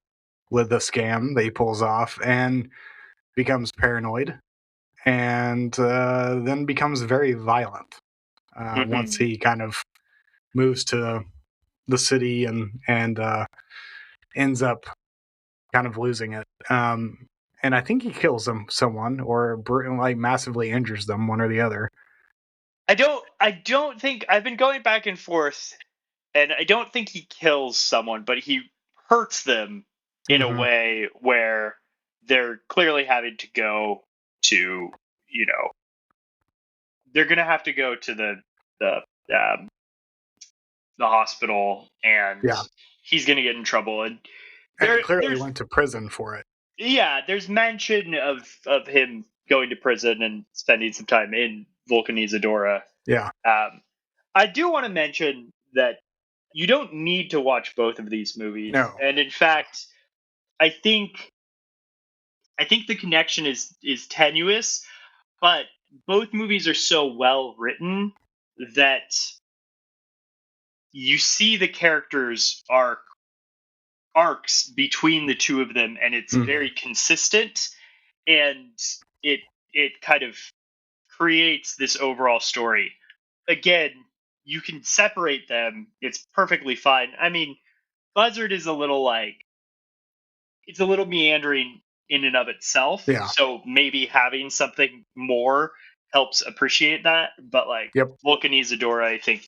with the scam that he pulls off and becomes paranoid and then becomes very violent once he kind of moves to the city and ends up kind of losing it. And I think he kills someone or like massively injures them, one or the other. I don't think, I've been going back and forth, and I don't think he kills someone, but he hurts them in a way where they're clearly having to go to, they're going to have to go to the hospital, and he's going to get in trouble. And he clearly went to prison for it. Yeah, there's mention of him going to prison and spending some time in Vulcanizadora. Yeah. I do want to mention that you don't need to watch both of these movies. No. And in fact, I think the connection is tenuous, but both movies are so well written that you see the characters' arcs between the two of them, and it's very consistent, and it kind of creates this overall story. Again, you can separate them. It's perfectly fine. I mean, Buzzard is a little it's a little meandering in and of itself. Yeah. So maybe having something more helps appreciate that. But Yep. Vulcanizadora, I think,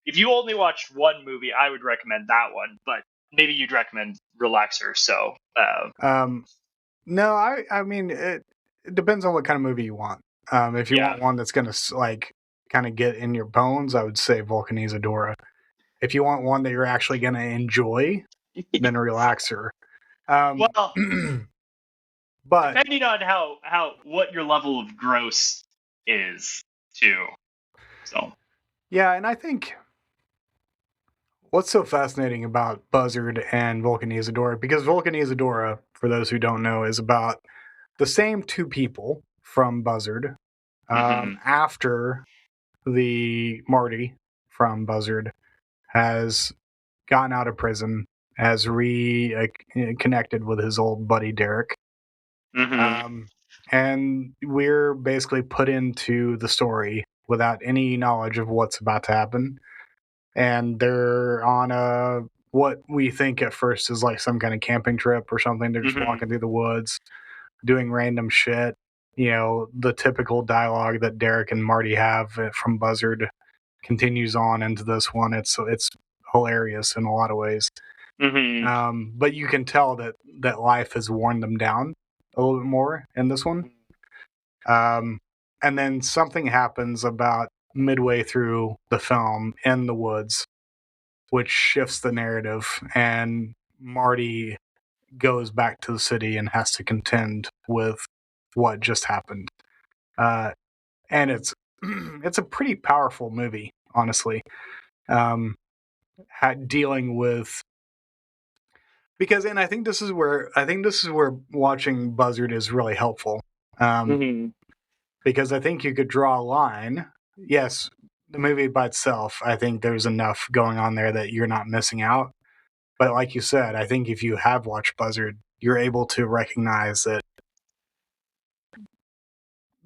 if you only watched one movie, I would recommend that one. But maybe you'd recommend Relaxer. So, no, I mean, it depends on what kind of movie you want. If you want one that's gonna kind of get in your bones, I would say Vulcanizadora. If you want one that you're actually gonna enjoy, then Relaxer. well, but depending on what your level of gross is, too. So yeah, and I think what's so fascinating about Buzzard and Vulcanizadora, because Vulcanizadora, for those who don't know, is about the same two people from Buzzard. After the Marty from Buzzard has gotten out of prison, has reconnected with his old buddy Derek. And we're basically put into the story without any knowledge of what's about to happen. And they're on what we think at first is like some kind of camping trip or something. They're just walking through the woods, doing random shit. The typical dialogue that Derek and Marty have from Buzzard continues on into this one. It's hilarious in a lot of ways. But you can tell that life has worn them down a little bit more in this one. And then something happens about midway through the film in the woods, which shifts the narrative, and Marty goes back to the city and has to contend with what just happened. And it's a pretty powerful movie, honestly. Dealing with and I think this is where watching Buzzard is really helpful. Because I think you could draw a line. Yes, the movie by itself, I think there's enough going on there that you're not missing out. But like you said, I think if you have watched Buzzard, you're able to recognize that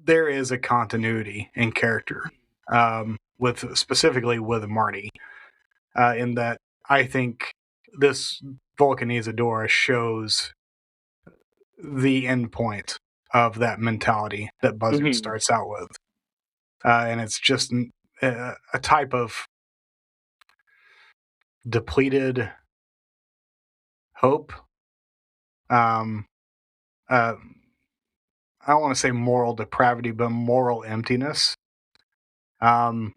there is a continuity in character, specifically with Marty, in that I think this Vulcanizadora shows the end point of that mentality that Buzzard starts out with. And it's just a type of depleted hope. I don't want to say moral depravity, but moral emptiness. And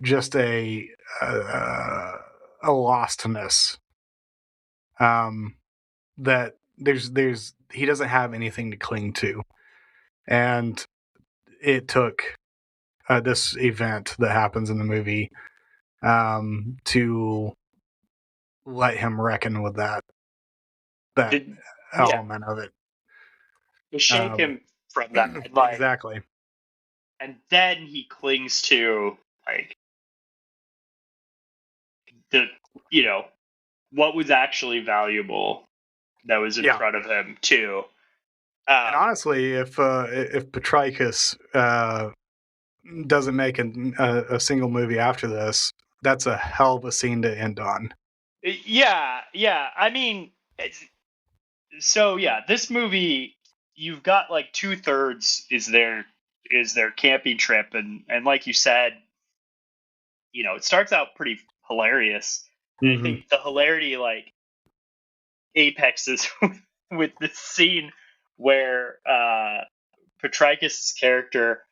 just a lostness. That he doesn't have anything to cling to. And it took this event that happens in the movie to let him reckon with that element of it. To shake him from that. Exactly. And then he clings to what was actually valuable that was in front of him too. And honestly, if Potrykus doesn't make a single movie after this, that's a hell of a scene to end on. Yeah. I mean, this movie, you've got 2/3 is their camping trip, and like you said, it starts out pretty hilarious. And I think the hilarity apexes with this scene where Potrykus' character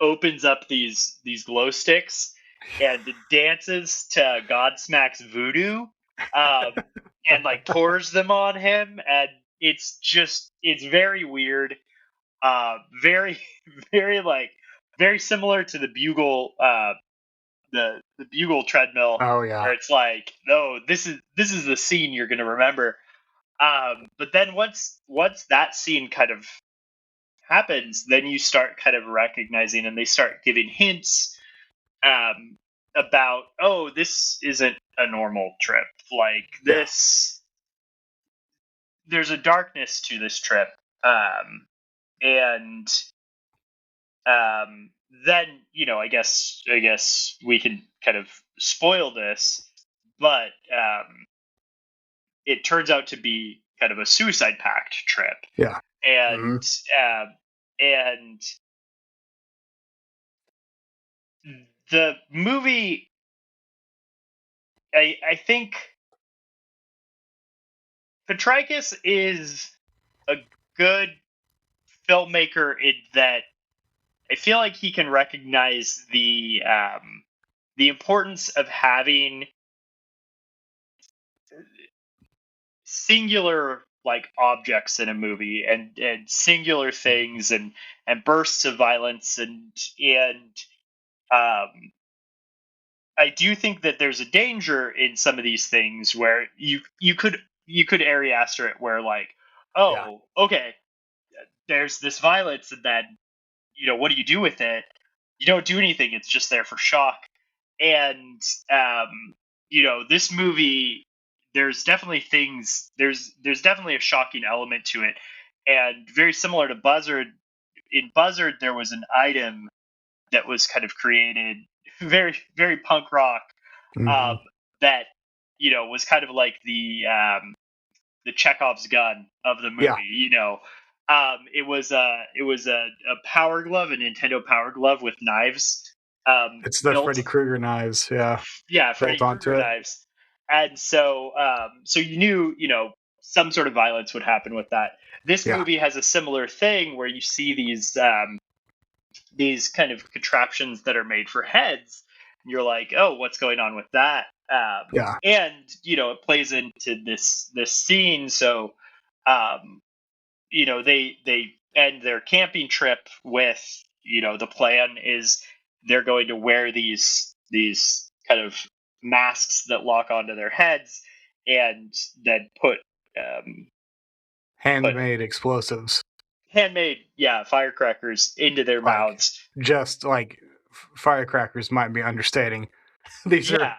opens up these glow sticks and dances to Godsmack's Voodoo, and pours them on him, and it's very weird, very very similar to the Bugle, the Bugle treadmill. Oh yeah, where it's no, this is the scene you're gonna remember. But then once that scene kind of happens, then you start kind of recognizing, and they start giving hints about, this isn't a normal trip. There's a darkness to this trip, and then I guess we can kind of spoil this, but it turns out to be kind of a suicide pact trip. Yeah. And and the movie, I think Potrykus is a good filmmaker in that I feel like he can recognize the importance of having singular like objects in a movie and singular things and bursts of violence and um, I do think that there's a danger in some of these things where you could Ari Aster it where like, oh, okay, there's this violence and then what do you do with it? You don't do anything. It's just there for shock. And this movie, there's definitely things. There's definitely a shocking element to it, and very similar to Buzzard. In Buzzard, there was an item that was kind of created, very very punk rock, that was kind of like the Chekhov's gun of the movie. It was a Power Glove, a Nintendo Power Glove with knives. It's the built, Freddy Krueger knives. yeah, Freddy Krueger knives. And so you knew some sort of violence would happen with that. This movie has a similar thing where you see these kind of contraptions that are made for heads, and you're like, oh, what's going on with that? And it plays into this scene. So they end their camping trip with the plan is they're going to wear these kind of masks that lock onto their heads and then put handmade explosives, firecrackers into their mouths. Just like firecrackers might be understating. These are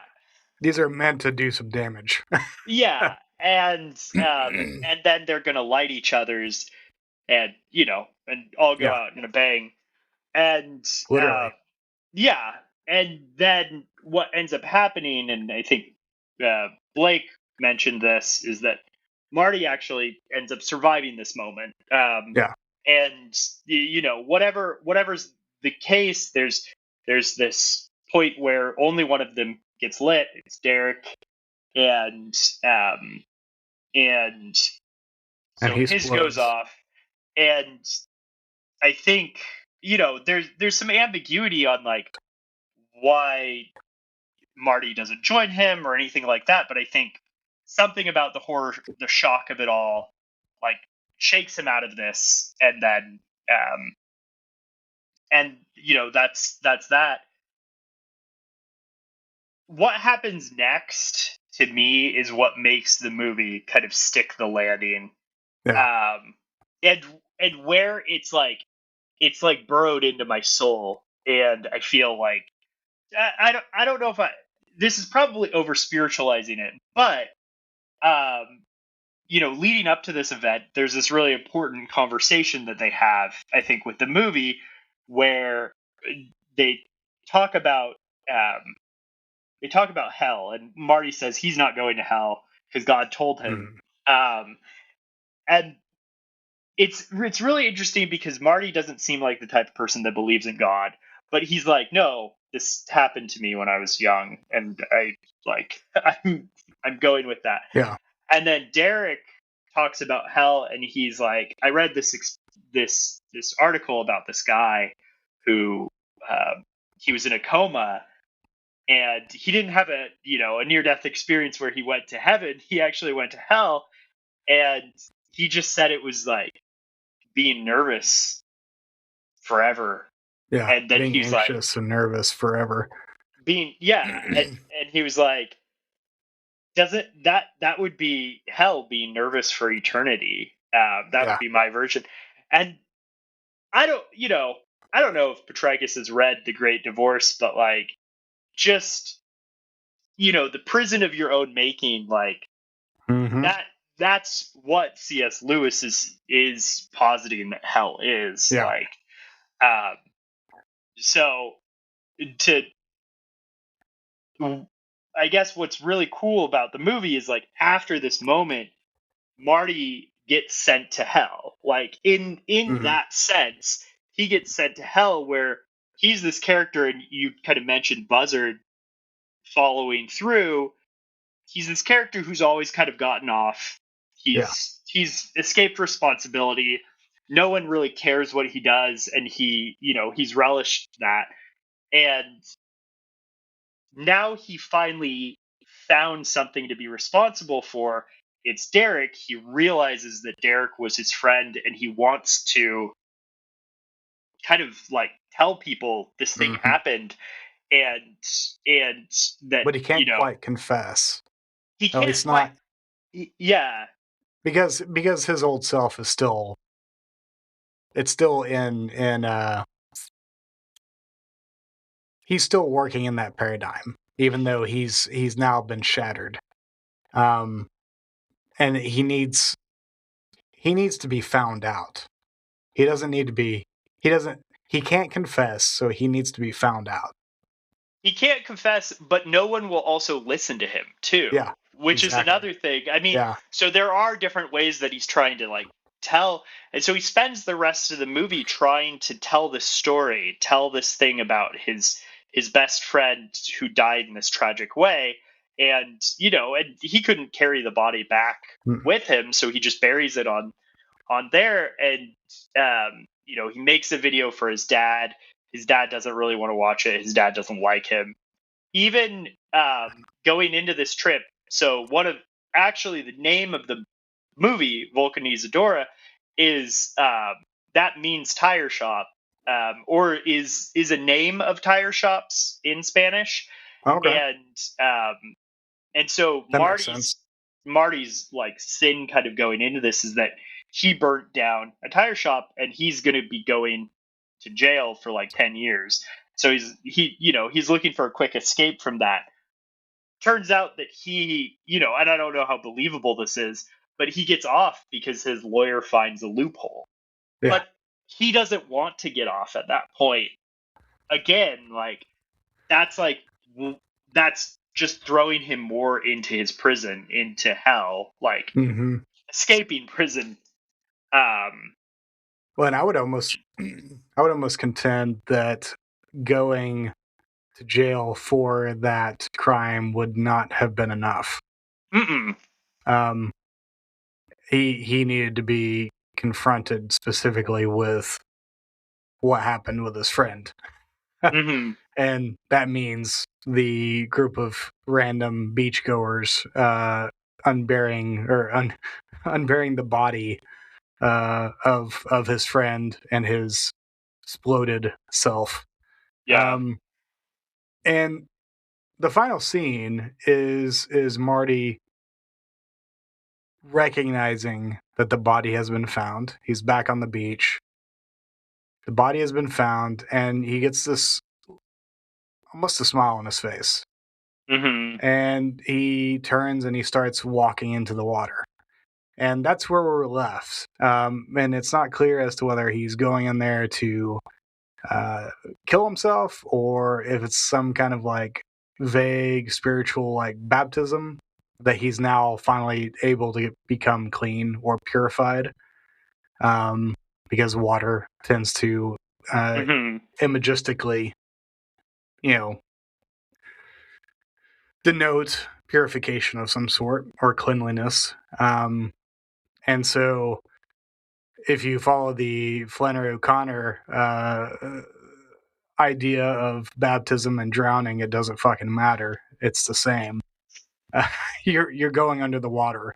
meant to do some damage. And then they're gonna light each other's and all go out in a bang. And literally. And then what ends up happening, and I think Blake mentioned this, is that Marty actually ends up surviving this moment. And whatever's the case, there's this point where only one of them gets lit. It's Derek, and so his goes off, and I think there's some ambiguity on like why Marty doesn't join him or anything like that, but I think something about the horror, the shock of it all, like shakes him out of this, and then that's that. What happens next to me is what makes the movie kind of stick the landing. And where it's like burrowed into my soul, and I feel like I don't know if this is probably over spiritualizing it, but leading up to this event, there's this really important conversation that they have, I think, with the movie, where they talk about hell, and Marty says he's not going to hell because God told him. And it's really interesting because Marty doesn't seem like the type of person that believes in God, but he's like, no, this happened to me when I was young, and I'm going with that. And then Derek talks about hell, and he's like, I read this article about this guy who he was in a coma, and he didn't have a near-death experience where he went to heaven. He actually went to hell, and he just said it was like being nervous forever. And then being he's anxious and nervous forever. And he was like, doesn't that would be hell, being nervous for eternity. That would be my version. And I don't know if Potrykus has read The Great Divorce, but like, just the prison of your own making, like that's what C.S. Lewis is positing that hell is. So to I guess what's really cool about the movie is like after this moment, Marty gets sent to hell. Like in Mhm. that sense, he gets sent to hell where he's this character, and you kind of mentioned Buzzard following through. He's this character who's always kind of gotten off. Yeah. He's escaped responsibility. No one really cares what he does, and he's relished that. And now he finally found something to be responsible for. It's Derek. He realizes that Derek was his friend, and he wants to kind of like tell people this thing Mhm. happened, and and that But he can't quite confess. he At can't least quite. not Yeah, because his old self is still it's still in he's still working in that paradigm, even though he's now been shattered. Um and he needs to be found out. He doesn't need to be he doesn't he can't confess, so he needs to be found out. he can't confess, but no one will also listen to him too, Yeah, which is exactly. another thing. I mean, Yeah. so there are different ways that he's trying to like tell, and so he spends the rest of the movie trying to tell this story, tell this thing about his best friend who died in this tragic way, and and he couldn't carry the body back Mm. with him, so he just buries it on there. And he makes a video for his dad. His dad doesn't really want to watch it. His dad doesn't like him. Even going into this trip, so one of actually the name of the movie Vulcanizadora is that means tire shop, or is a name of tire shops in Spanish. Okay. And and so That makes sense. Marty's like sin kind of going into this is that he burnt down a tire shop, and he's going to be going to jail for like 10 years. So he's looking for a quick escape from that. Turns out that and I don't know how believable this is, but he gets off because his lawyer finds a loophole. Yeah. But he doesn't want to get off at that point. Again, that's like that's just throwing him more into his prison, into hell, like Mm-hmm. escaping prison. Um, Well, and I would almost contend that going to jail for that crime would not have been enough. mm-mm. Um, he needed to be confronted specifically with what happened with his friend, Mm-hmm. and that means the group of random beachgoers unburying the body of his friend and his exploded self. Yeah. And the final scene is Marty recognizing that the body has been found. He's back on the beach. The body has been found, and he gets this almost a smile on his face. Mm-hmm. And he turns and he starts walking into the water. And that's where we're left. And it's not clear as to whether he's going in there to kill himself or if it's some kind of like vague spiritual like baptism that he's now finally able to become clean or purified, because water tends to Mm-hmm. imagistically, you know, denote purification of some sort or cleanliness. And so if you follow the Flannery O'Connor idea of baptism and drowning, it doesn't fucking matter. It's the same. Uh, you're going under the water,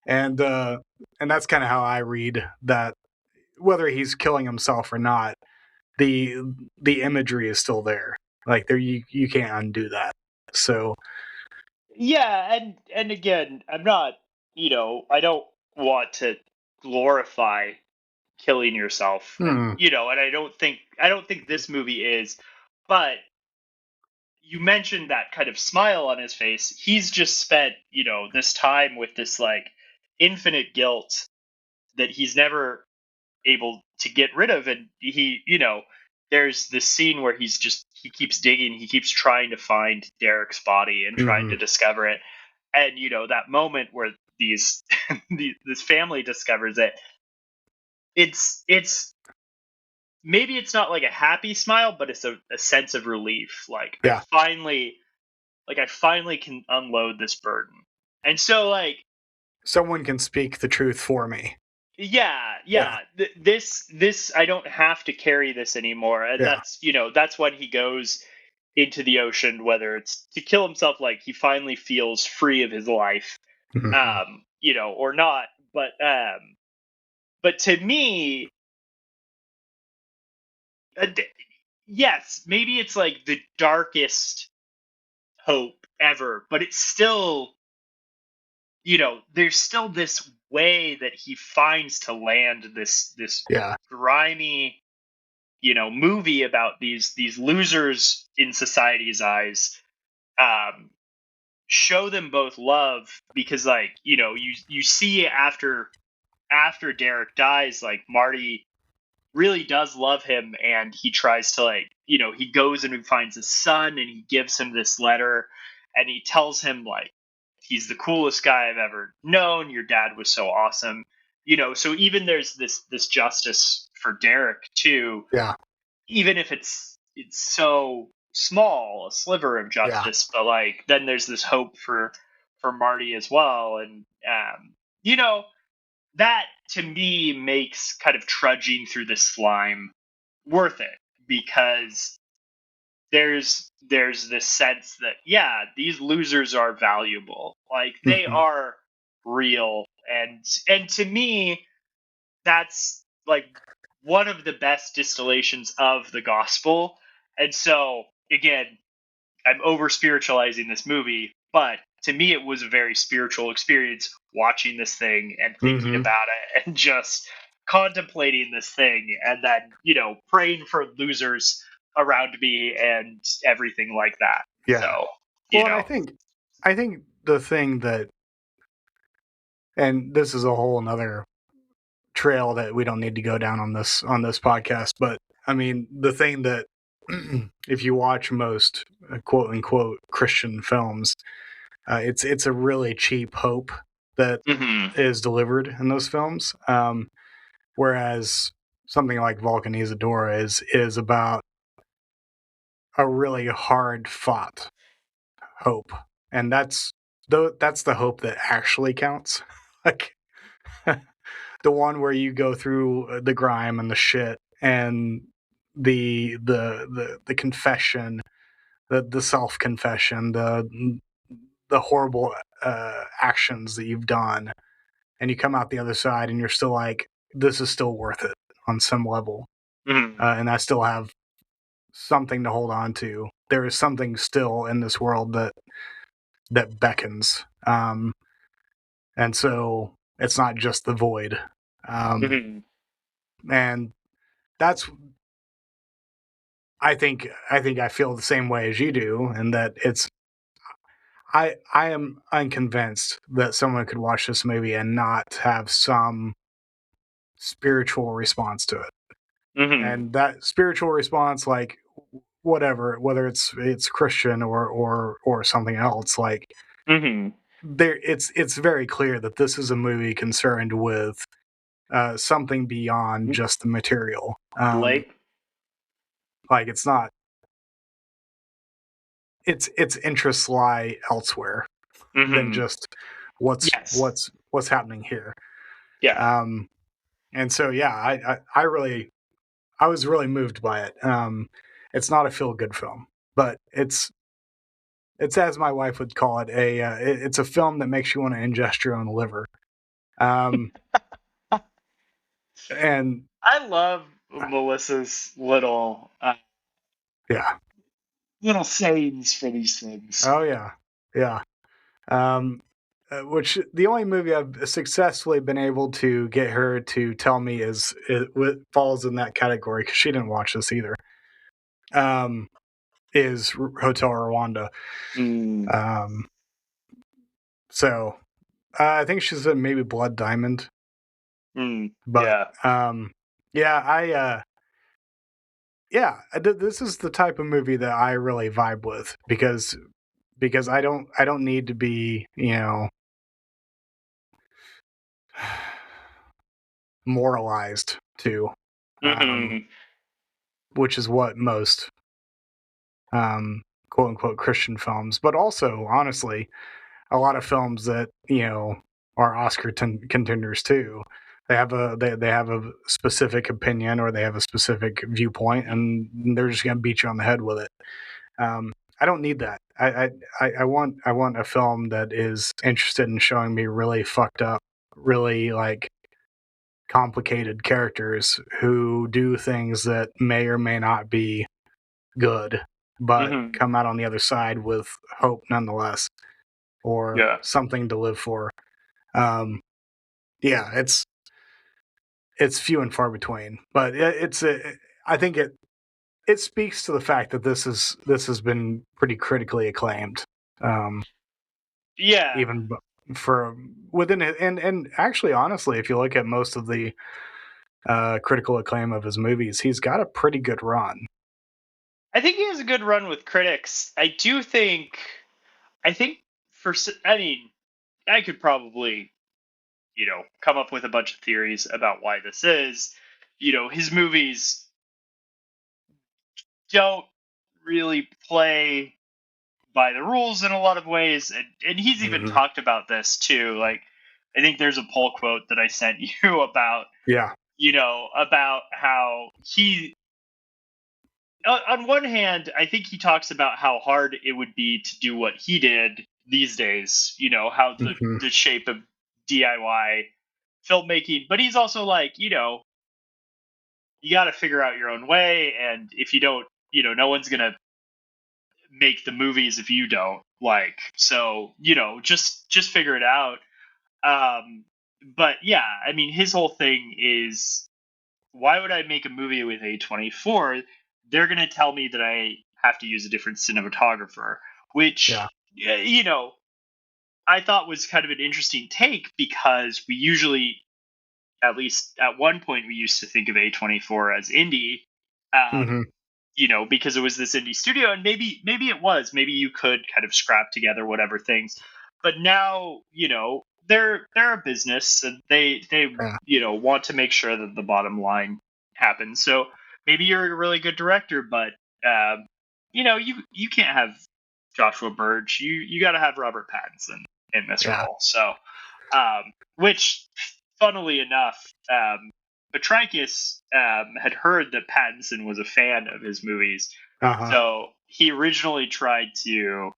and that's kind of how I read that. Whether he's killing himself or not, the imagery is still there. Like there, you can't undo that. So Yeah, and again, I'm not, I don't want to glorify killing yourself, and hmm, and I don't think this movie is, but you mentioned that kind of smile on his face. He's just spent, this time with this like infinite guilt that he's never able to get rid of. And he, there's this scene where he keeps digging, he keeps trying to find Derek's body and trying to discover it. And that moment where this family discovers it, it's maybe it's not like a happy smile, but it's a sense of relief. Like, Yeah. I finally can unload this burden. And so, like, someone can speak the truth for me. Yeah. This I don't have to carry this anymore. And that's when he goes into the ocean, whether it's to kill himself, like he finally feels free of his life, or not. But to me, yes, maybe it's like the darkest hope ever, but it's still, there's still this way that he finds to land this grimy, movie about these losers in society's eyes. Show them both love, because, like, you see after Derek dies, like, Marty really does love him, and he tries to, like, he goes and he finds his son and he gives him this letter, and he tells him, like, he's the coolest guy I've ever known. Your dad was so awesome. So even there's this justice for Derek too. Yeah. Even if it's so small, a sliver of justice, but, like, then there's this hope for Marty as well. And that to me makes kind of trudging through the slime worth it, because there's this sense that, these losers are valuable, like they are real. And to me, that's like one of the best distillations of the gospel. And so, again, I'm over spiritualizing this movie, but to me it was a very spiritual experience watching this thing and thinking about it and just contemplating this thing, and then praying for losers around me and everything like that. So, and I think the thing that, and this is a whole another trail that we don't need to go down on this podcast, but I mean, the thing that if you watch most quote unquote Christian films, it's a really cheap hope that is delivered in those films, whereas something like Vulcanizadora is about a really hard fought hope, and that's the hope that actually counts. Like the one where you go through the grime and the shit and the confession, the self confession, the horrible actions that you've done, and you come out the other side and you're still like, this is still worth it on some level, and I still have something to hold on to. There is something still in this world that beckons, and so it's not just the void, and that's. I think I feel the same way as you do, and that it's. I am unconvinced that someone could watch this movie and not have some spiritual response to it, and that spiritual response, like whatever, whether it's Christian or something else, like there, it's very clear that this is a movie concerned with something beyond just the material. Like it's not. Its interests lie elsewhere than just what's happening here. Yeah. And so I was really moved by it. It's not a feel good film, but it's as my wife would call it, it's a film that makes you want to ingest your own liver. And I love Melissa's little little sayings for these things. Oh yeah. Which the only movie I've successfully been able to get her to tell me falls in that category, because she didn't watch this either. Is Hotel Rwanda. So I think she said maybe Blood Diamond. But Yeah, this is the type of movie that I really vibe with because I don't need to be, moralized to, Hmm. which is what most quote unquote Christian films, but also honestly a lot of films that are Oscar contenders too. They have a specific opinion or they have a specific viewpoint, and they're just gonna beat you on the head with it. I don't need that. I want a film that is interested in showing me really fucked up, really like complicated characters who do things that may or may not be good, but Hmm. come out on the other side with hope nonetheless, or Yeah. something to live for. Um, yeah, it's few and far between, but I think it speaks to the fact that this has been pretty critically acclaimed. Um, Yeah. even for within it, and actually, honestly, if you look at most of the critical acclaim of his movies, he's got a pretty good run. I think he has a good run with critics. I think I mean, I could probably, come up with a bunch of theories about why this is. His movies don't really play by the rules in a lot of ways. And he's even Mhm. talked about this too. Like, I think there's a poll quote that I sent you about, Yeah. about how he, on one hand, I think he talks about how hard it would be to do what he did these days, how Hmm. the shape of DIY filmmaking, but he's also like, you got to figure out your own way. And if you don't, no one's going to make the movies if you don't, like, so, just figure it out. Um, but yeah, I mean, his whole thing is, why would I make a movie with A24? They're going to tell me that I have to use a different cinematographer, which, Yeah. I thought was kind of an interesting take, because we usually, at least at one point, we used to think of A24 as indie, Hmm. because it was this indie studio, and maybe it was, maybe you could kind of scrap together whatever things, but now, they're a business, and they Yeah. want to make sure that the bottom line happens. So maybe you're a really good director, but you can't have Joshua Burge. You got to have Robert Pattinson in this Yeah. role. So, which, funnily enough, Potrykus had heard that Pattinson was a fan of his movies, Uh-huh. so he originally tried to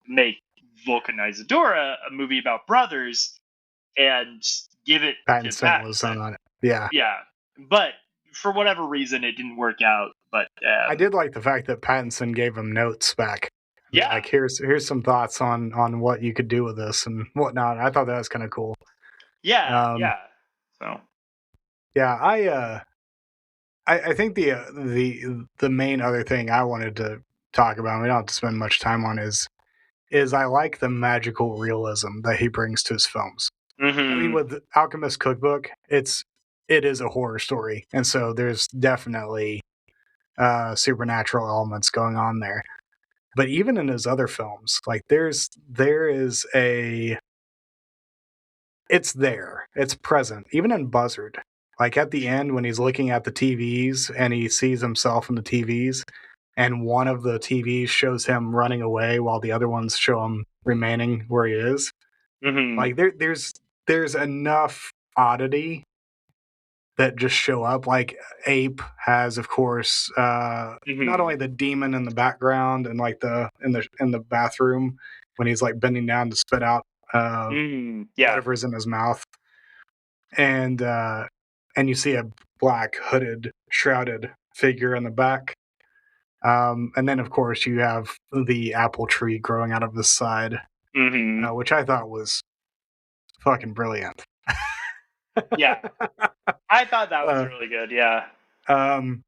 make Vulcanizadora, a movie about brothers, and give it to Pattinson was Pattinson. on it. Yeah. Yeah, but for whatever reason, it didn't work out. But I did like the fact that Pattinson gave him notes back. I mean, yeah, like here's some thoughts on what you could do with this and whatnot. I thought that was kind of cool. yeah, Um, yeah. So, yeah, I think the main other thing I wanted to talk about, and we don't have to spend much time on, is I like the magical realism that he brings to his films. I mean, hmm, with Alchemist Cookbook, it is a horror story, and so there's definitely supernatural elements going on there. But even in his other films, like there is a it's there. It's present. Even in Buzzard. Like at the end when he's looking at the TVs and he sees himself in the TVs and one of the TVs shows him running away while the other ones show him remaining where he is. hmm, Like there's enough oddity that just show up. Like Ape has, of course, not hmm, only the demon in the background and like in the bathroom when he's like bending down to spit out yeah, whatever's in his mouth, and you see a black hooded, shrouded figure in the back. And then, of course, you have the apple tree growing out of the side, hmm, which I thought was fucking brilliant. yeah. I thought that was uh, really good. Yeah, um,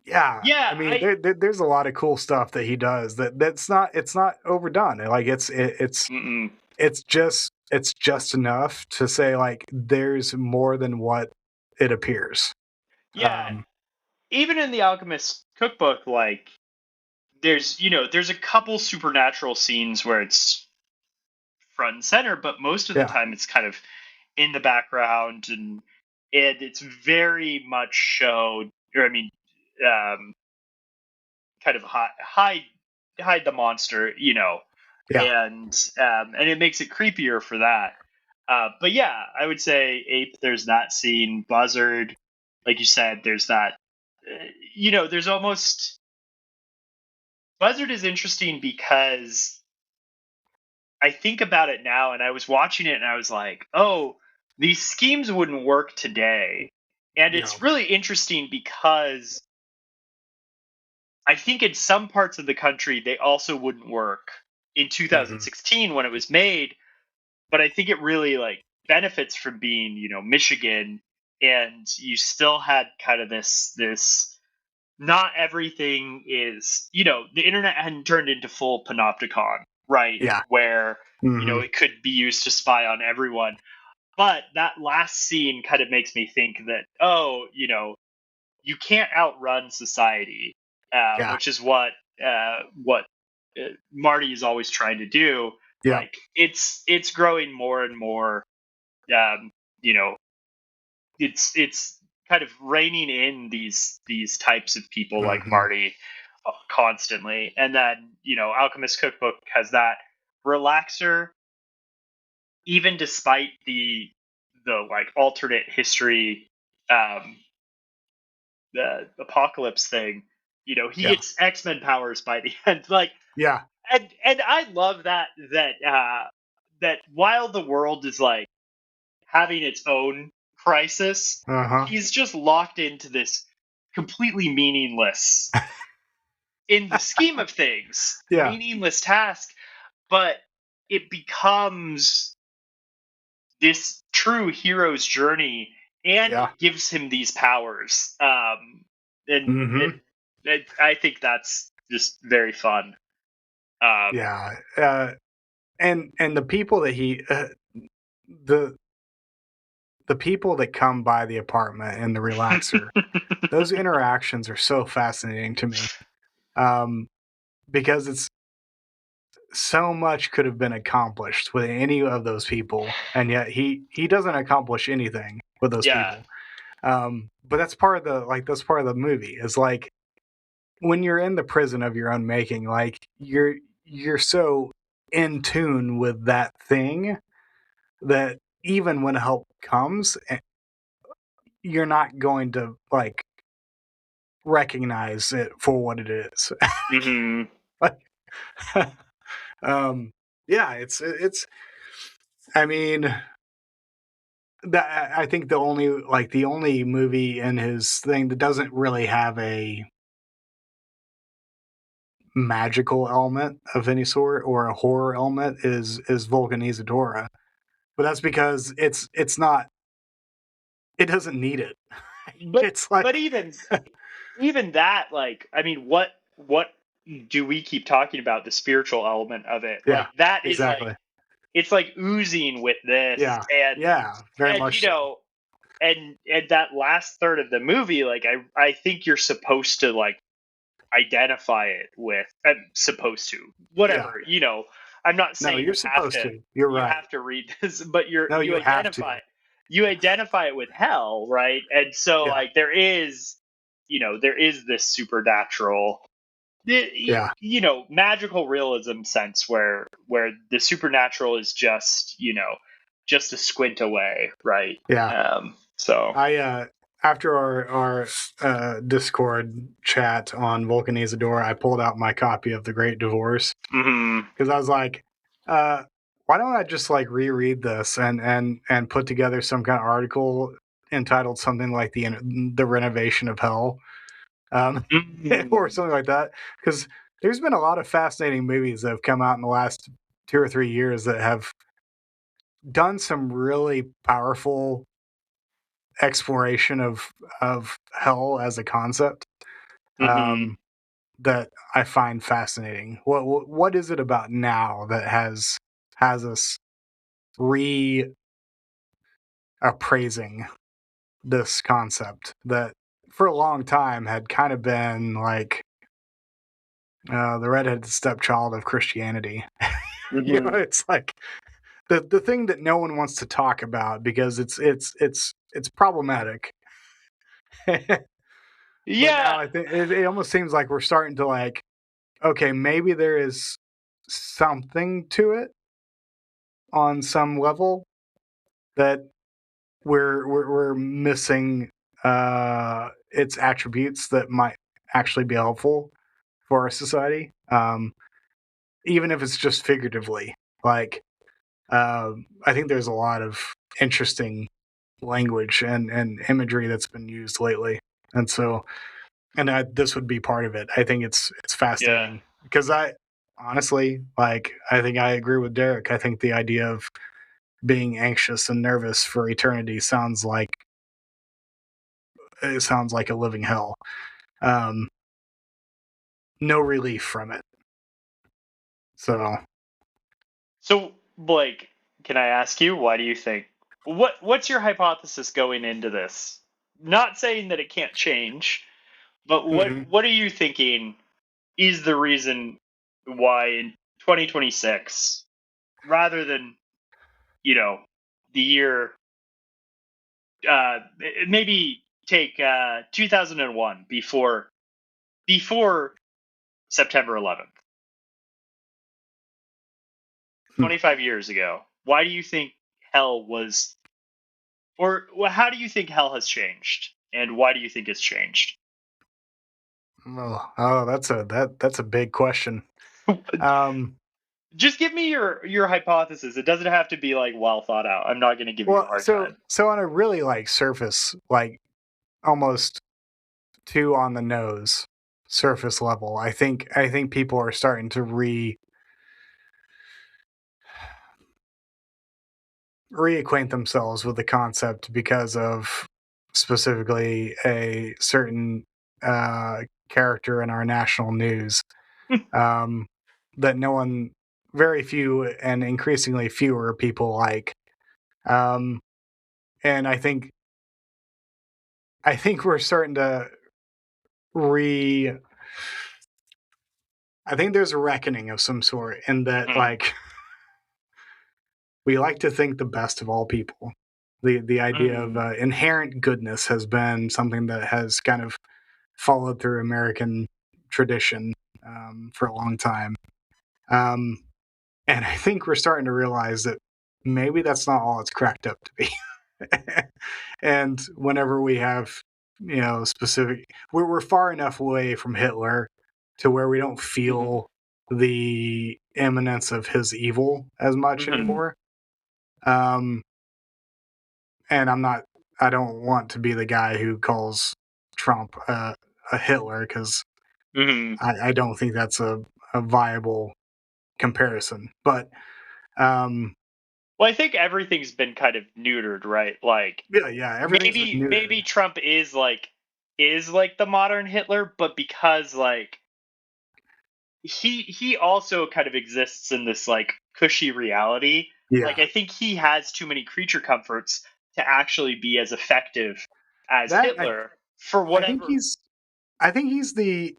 yeah, yeah. I mean, there's a lot of cool stuff that he does it's not overdone. Like Mm-mm. it's just enough to say like there's more than what it appears. Yeah. Even in the Alchemist Cookbook, like there's a couple supernatural scenes where it's front and center, but most of the time it's kind of in the background, and it's very much showed, or I mean, kind of hide the monster, and it makes it creepier for that. But yeah, I would say Ape. There's that scene. Buzzard, like you said, there's that. There's almost Buzzard is interesting because I think about it now, and I was watching it, and I was like, oh, these schemes wouldn't work today, and it's really interesting because I think in some parts of the country they also wouldn't work in 2016 when it was made, but I think it really like benefits from being, Michigan, and you still had kind of this not everything is, the internet hadn't turned into full panopticon, right? Yeah. Where, it could be used to spy on everyone. But that last scene kind of makes me think that, you can't outrun society, which is what Marty is always trying to do. Yeah. Like it's growing more and more. You know, it's kind of reining in these types of people like Marty constantly, and then Alchemist Cookbook has that relaxer, even despite the like alternate history, the apocalypse thing. He gets X-Men powers by the end, like and I love that while the world is like having its own crisis, he's just locked into this completely meaningless, in the scheme of things, meaningless task, but it becomes this true hero's journey, and it gives him these powers. And I think that's just very fun. And the people that he the people that come by the apartment and the relaxer, those interactions are so fascinating to me, because it's so much could have been accomplished with any of those people, and yet he doesn't accomplish anything with those people. But that's part of the movie. Is like when you're in the prison of your own making, like you're so in tune with that thing that even when help comes, you're not going to like recognize it for what it is. Like, it's. I mean, that I think the only movie in his thing that doesn't really have a magical element of any sort or a horror element is Vulcanizadora, but that's because it's not. It doesn't need it. But it's like, but even that, like, I mean, what do we keep talking about, the spiritual element of it? Like that is exactly. like, it's like oozing with this, very much so. And that last third of the movie, like I think you're supposed to like identify it with. I'm supposed to, whatever, I'm not saying you're supposed to. You're right. You have to read this, but you have to. You identify it with hell, right? And so like there is this supernatural, magical realism sense where the supernatural is just just a squint away, right? So I after our Discord chat on Vulcanizadora, I pulled out my copy of The Great Divorce, because I was like, why don't I just like reread this and put together some kind of article entitled something like the renovation of hell, or something like that, because there's been a lot of fascinating movies that have come out in the last 2 or 3 years that have done some really powerful exploration of hell as a concept, that I find fascinating. What is it about now that has us appraising this concept that for a long time had kind of been like the redheaded stepchild of Christianity. You know, it's like the thing that no one wants to talk about because it's problematic. But Yeah. now I think it almost seems like we're starting to like, okay, maybe there is something to it on some level that we're missing its attributes that might actually be helpful for our society, even if it's just figuratively. Like, I think there's a lot of interesting language and imagery that's been used lately, and so this would be part of it. I think it's fascinating because I honestly like. I think I agree with Derek. I think the idea of being anxious and nervous for eternity sounds like a living hell. Um, no relief from it. So, Blake, can I ask you, why do you think what's your hypothesis going into this? Not saying that it can't change, but what are you thinking is the reason why in 2026, rather than, the year, maybe take 2001 before September 11th, 25 years ago. Why do you think hell was, or how do you think hell has changed, and why do you think it's changed? Oh, that's a big question. Just give me your hypothesis. It doesn't have to be like well thought out. I'm not going to give you a hard time. So on a really like surface, like almost too on the nose surface level, I think people are starting to reacquaint themselves with the concept because of specifically a certain character in our national news that very few and increasingly fewer people like. And I think we're starting to I think there's a reckoning of some sort in that, like, we like to think the best of all people. The idea of inherent goodness has been something that has kind of followed through American tradition for a long time. And I think we're starting to realize that maybe that's not all it's cracked up to be. And whenever we have, specific, we're far enough away from Hitler to where we don't feel the imminence of his evil as much anymore. And I don't want to be the guy who calls Trump a Hitler because I don't think that's a viable comparison. But well, I think everything's been kind of neutered, right? Like, yeah, everything's been neutered. Maybe Trump is like the modern Hitler, but because like he also kind of exists in this like cushy reality. Yeah. Like, I think he has too many creature comforts to actually be as effective as Hitler for whatever. I think he's the.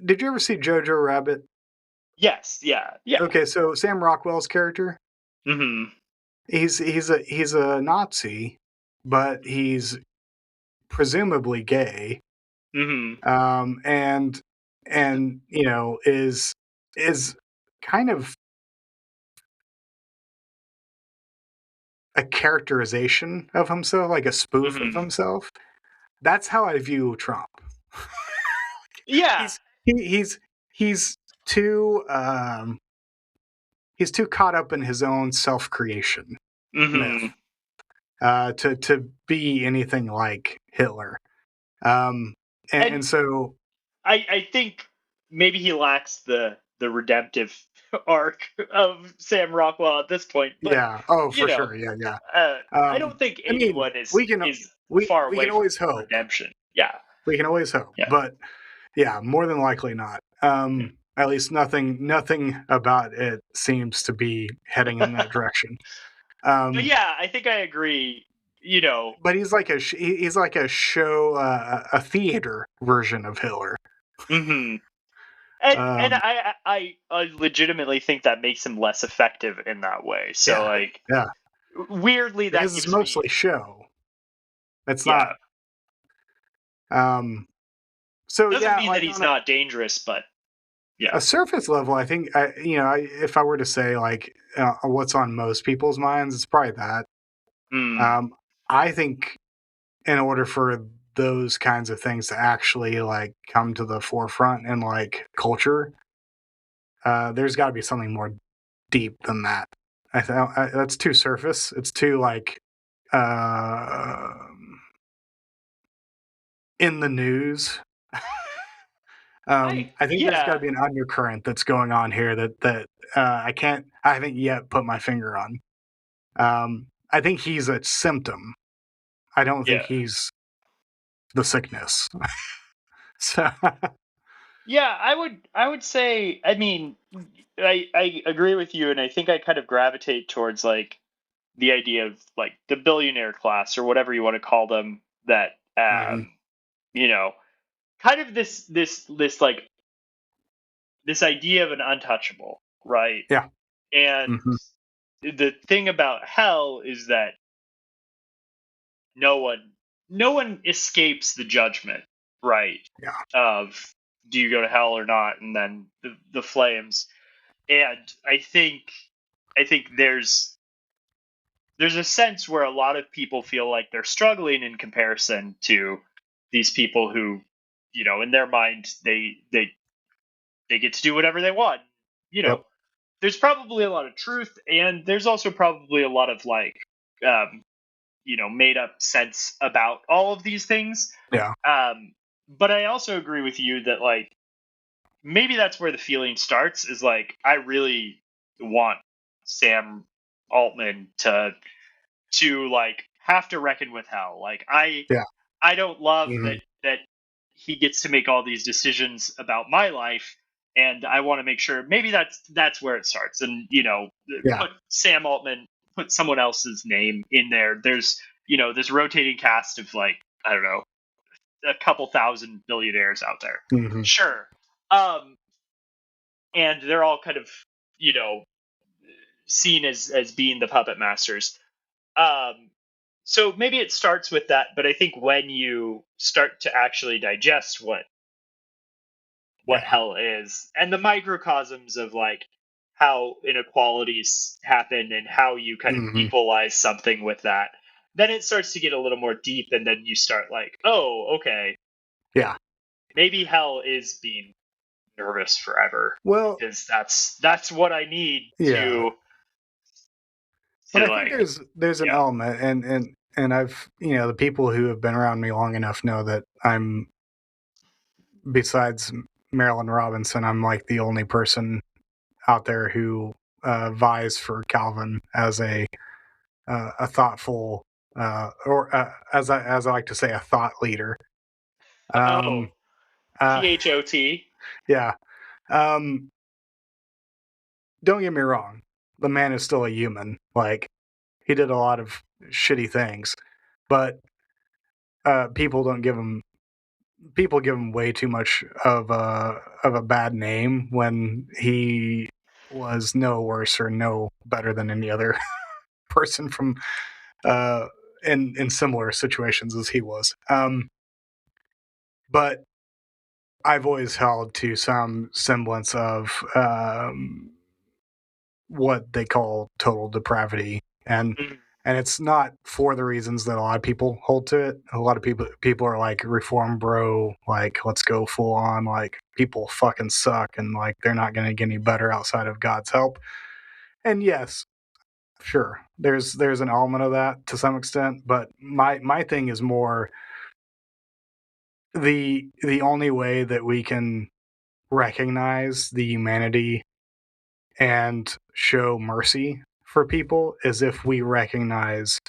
Did you ever see Jojo Rabbit? Yes. Yeah. Okay, so Sam Rockwell's character. He's a Nazi, but he's presumably gay. And is kind of a characterization of himself, like a spoof of himself. That's how I view Trump. Yeah. He's too caught up in his own self-creation myth to be anything like Hitler. And so I think maybe he lacks the redemptive arc of Sam Rockwell at this point. But, yeah. Oh, for sure. Yeah. I don't think anyone is far away from redemption. Yeah. We can always hope. Yeah. But yeah, more than likely not. At least nothing about it seems to be heading in that direction. But yeah, I think I agree. you know, But he's like a show, a theater version of Hitler. mhm. And I legitimately think that makes him less effective in that way. So Yeah. like, Yeah. weirdly, that Because it's gives me mostly show. It's yeah. not. So Doesn't yeah, mean that like he's on not dangerous, but yeah. a surface level, I think if I were to say like what's on most people's minds, it's probably that. Mm, I think in order for those kinds of things to actually like come to the forefront in like culture, there's got to be something more deep than that. That's too surface. It's too like uh, in the news. I think there's got to yeah, be an undercurrent that's going on here that I haven't yet put my finger on. I think he's a symptom. I don't think yeah. he's the sickness. So Yeah, I would say, I mean, I agree with you, and I think I kind of gravitate towards like the idea of like the billionaire class or whatever you want to call them, that mhm, you know, kind of this like this idea of an untouchable, right? yeah, And hmm the thing about hell is that no one no one escapes the judgment, right? yeah, Of do you go to hell or not, and then the flames. And I think there's a sense where a lot of people feel like they're struggling in comparison to these people who, in their mind, they get to do whatever they want. You know, yep, there's probably a lot of truth, and there's also probably a lot of like, um, made up sense about all of these things. yeah, But I also agree with you that like maybe that's where the feeling starts. Is like I really want Sam Altman to like have to reckon with hell. Like yeah, I don't love hmm that he gets to make all these decisions about my life, and I want to make sure maybe that's where it starts. And yeah, put Sam Altman, put someone else's name in there. There's this rotating cast of like I don't know, a couple thousand billionaires out there. hmm Sure. Um and they're all kind of, you know, seen as being the puppet masters. Um so maybe it starts with that, but I think when you start to actually digest what yeah, hell is and the microcosms of like how inequalities happen and how you kind of hmm equalize something with that, then it starts to get a little more deep, and then you start like, oh, okay, yeah. maybe hell is being nervous forever, Well, because that's what I need yeah, but to I think like, there's an yeah. element, and I've the people who have been around me long enough know that I'm besides Marilyn Robinson, I'm like the only person out there who vies for Calvin as a thoughtful or as I like to say, a thought leader. Oh, Um, uh, PHOT. yeah. Um, don't get me wrong, the man is still a human. Like he did a lot of shitty things, but people don't give him people give him way too much of a bad name when he was no worse or no better than any other person from uh in similar situations as he was. But I've always held to some semblance of what they call total depravity, and Mhm. it's not for the reasons that a lot of people hold to it. A lot of people are like reform bro, like let's go full on, like people fucking suck, and like they're not going to get any better outside of God's help. And yes, sure, there's an element of that to some extent, but my thing is more the only way that we can recognize the humanity and show mercy for people is if we recognize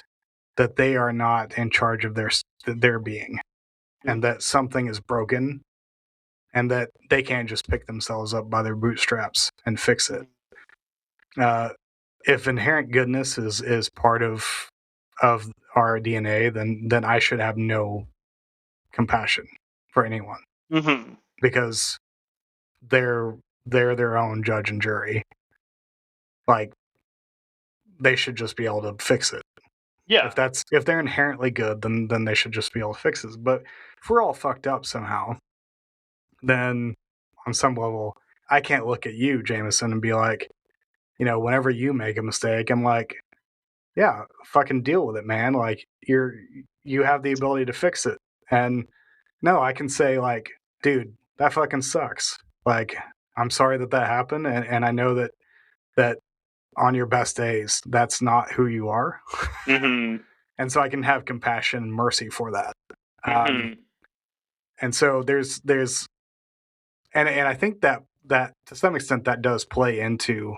that they are not in charge of their being, and that something is broken, and that they can't just pick themselves up by their bootstraps and fix it. Uh, if inherent goodness is part of our DNA, then I should have no compassion for anyone Mm-hmm. because they're their own judge and jury. Like, they should just be able to fix it. Yeah. If they're inherently good, then they should just be able to fix it. But if we're all fucked up somehow, then on some level, I can't look at you, Jamison, and be like, whenever you make a mistake, I'm like, yeah, fucking deal with it, man. Like, you have the ability to fix it. And no, I can say, like, dude, that fucking sucks. Like, I'm sorry that happened, and I know that on your best days, that's not who you are. Mm-hmm. And so I can have compassion and mercy for that. Mm-hmm. And so there's and I think that to some extent that does play into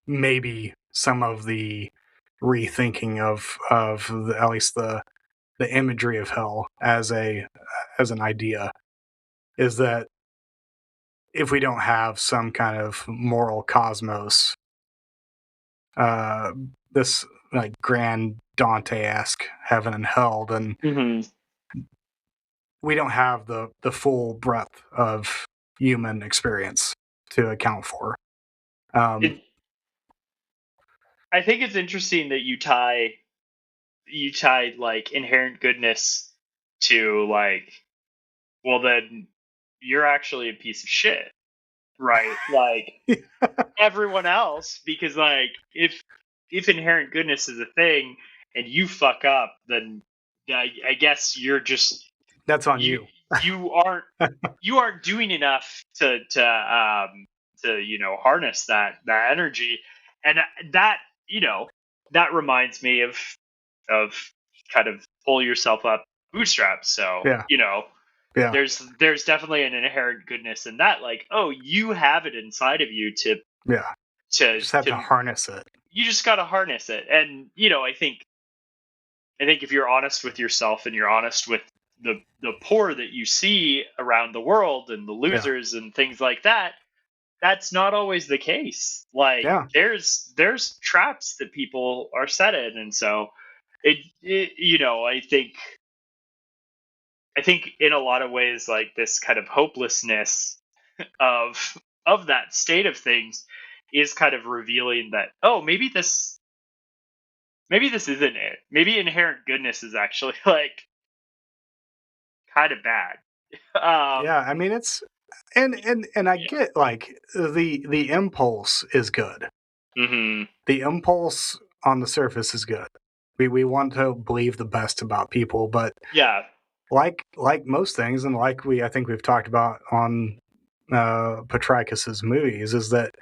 maybe some of the rethinking of at least the imagery of hell as an idea, is that if we don't have some kind of moral cosmos, this like grand Dante-esque heaven and hell, then Mm-hmm. we don't have the full breadth of human experience to account for. I think it's interesting that you tie like inherent goodness to like, well, then you're actually a piece of shit, right? Like everyone else, because like if inherent goodness is a thing and you fuck up, then I guess you're just That's on you. You aren't doing enough to harness that energy, and that that reminds me of kind of pull yourself up bootstraps. So Yeah. Yeah. there's definitely an inherent goodness in that. Like, oh, you have it inside of you to Yeah. You just have to harness it. You just got to harness it, and I think if you're honest with yourself and you're honest with the poor that you see around the world and the losers and things like that, that's not always the case. Like there's traps that people are set in, and so it I think in a lot of ways, like this kind of hopelessness of that state of things is kind of revealing that, oh, maybe this isn't it. Maybe inherent goodness is actually like kind of bad. Yeah, I mean, it's and I get like the impulse is good. Mm-hmm. The impulse on the surface is good. We want to believe the best about people, but Yeah. like most things, and like I think we've talked about on Potrykus's movies, is that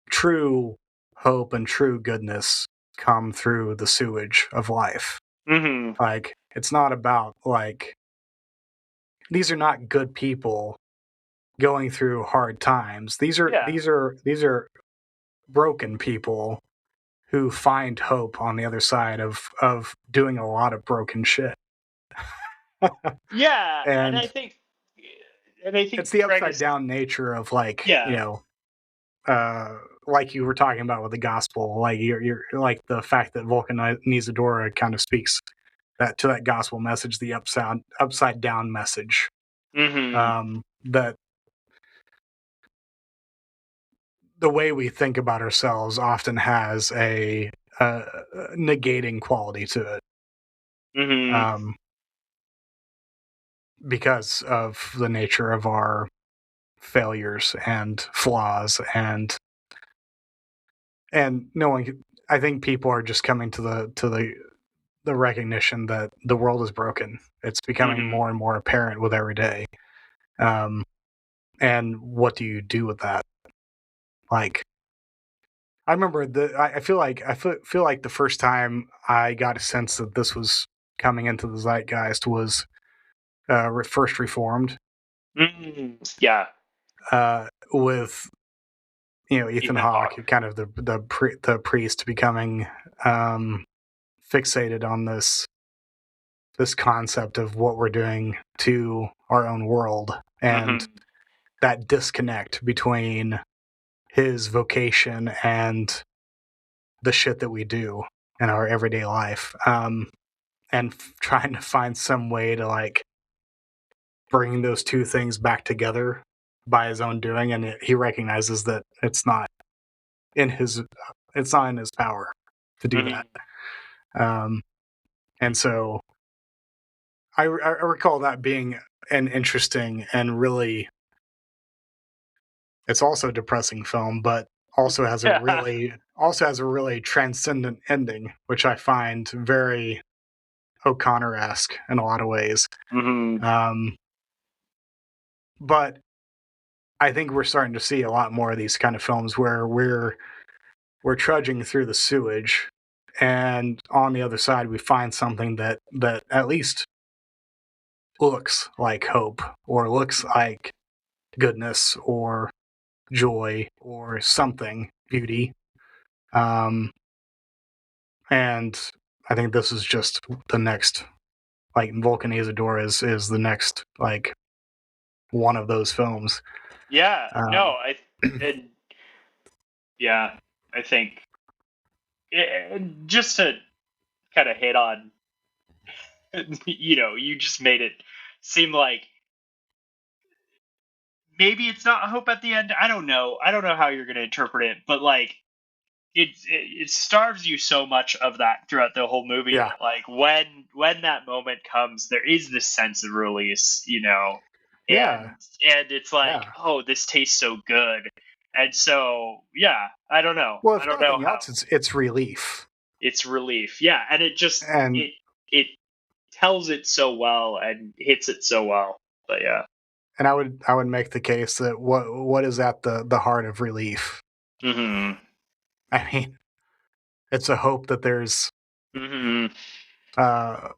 true hope and true goodness come through the sewage of life. Mm-hmm. Like, it's not about like, these are not good people going through hard times. These are broken people who find hope on the other side of doing a lot of broken shit. Yeah, and I think it's the upside down nature of like, like you were talking about with the gospel, like you're like the fact that Vulcanizadora kind of speaks that to that gospel message, the upside down message. Mm-hmm. That the way we think about ourselves often has a negating quality to it. Mm-hmm. Because of the nature of our failures and flaws, and knowing, I think people are just coming to the recognition that the world is broken. It's becoming more and more apparent with every day. And what do you do with that? Like, I remember I feel like the first time I got a sense that this was coming into the zeitgeist was first Reformed. Mm-hmm. Yeah. With Ethan Hawke, kind of the priest becoming fixated on this concept of what we're doing to our own world, and that disconnect between his vocation and the shit that we do. in our everyday life, and trying to find some way to like bring those two things back together by his own doing, and he recognizes that it's not in his power to do Mhm. that. And so I recall that being an interesting and really, it's also a depressing film, but also has a really transcendent ending, which I find very O'Connor-esque in a lot of ways. Mhm. But I think we're starting to see a lot more of these kind of films where we're trudging through the sewage, and on the other side we find something that at least looks like hope, or looks like goodness, or joy, or something, beauty. And I think this is just the next, like Vulcanizadora is the next, like, one of those films. Yeah. No, Um, and yeah, I think just to kind of hit on, you just made it seem like maybe it's not hope at the end. I don't know. I don't know how you're going to interpret it, but like it starves you so much of that throughout the whole movie yeah, that like when that moment comes, there is this sense of release, yeah, and it's like, yeah. oh, this tastes so good. And so, yeah, I don't know. Well, I if don't know nothing how. else, it's relief. It's relief. Yeah, and And it tells it so well and hits it so well. But yeah. I would make the case that what is at the heart of relief? Mhm. I mean, it's a hope that Mhm. uh,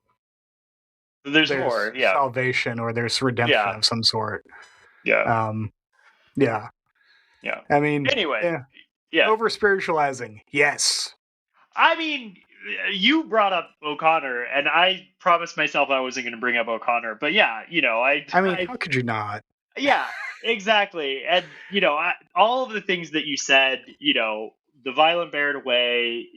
There's there's more. Yeah. salvation, or there's redemption Yeah. of some sort. Yeah. Um, yeah, Yeah. I mean, Anyway, yeah. over spiritualizing, yes. I mean, you brought up O'Connor, and I promised myself I wasn't going to bring up O'Connor. But yeah, I mean, how could you not? yeah, exactly. And all of the things that you said, the violent buried away,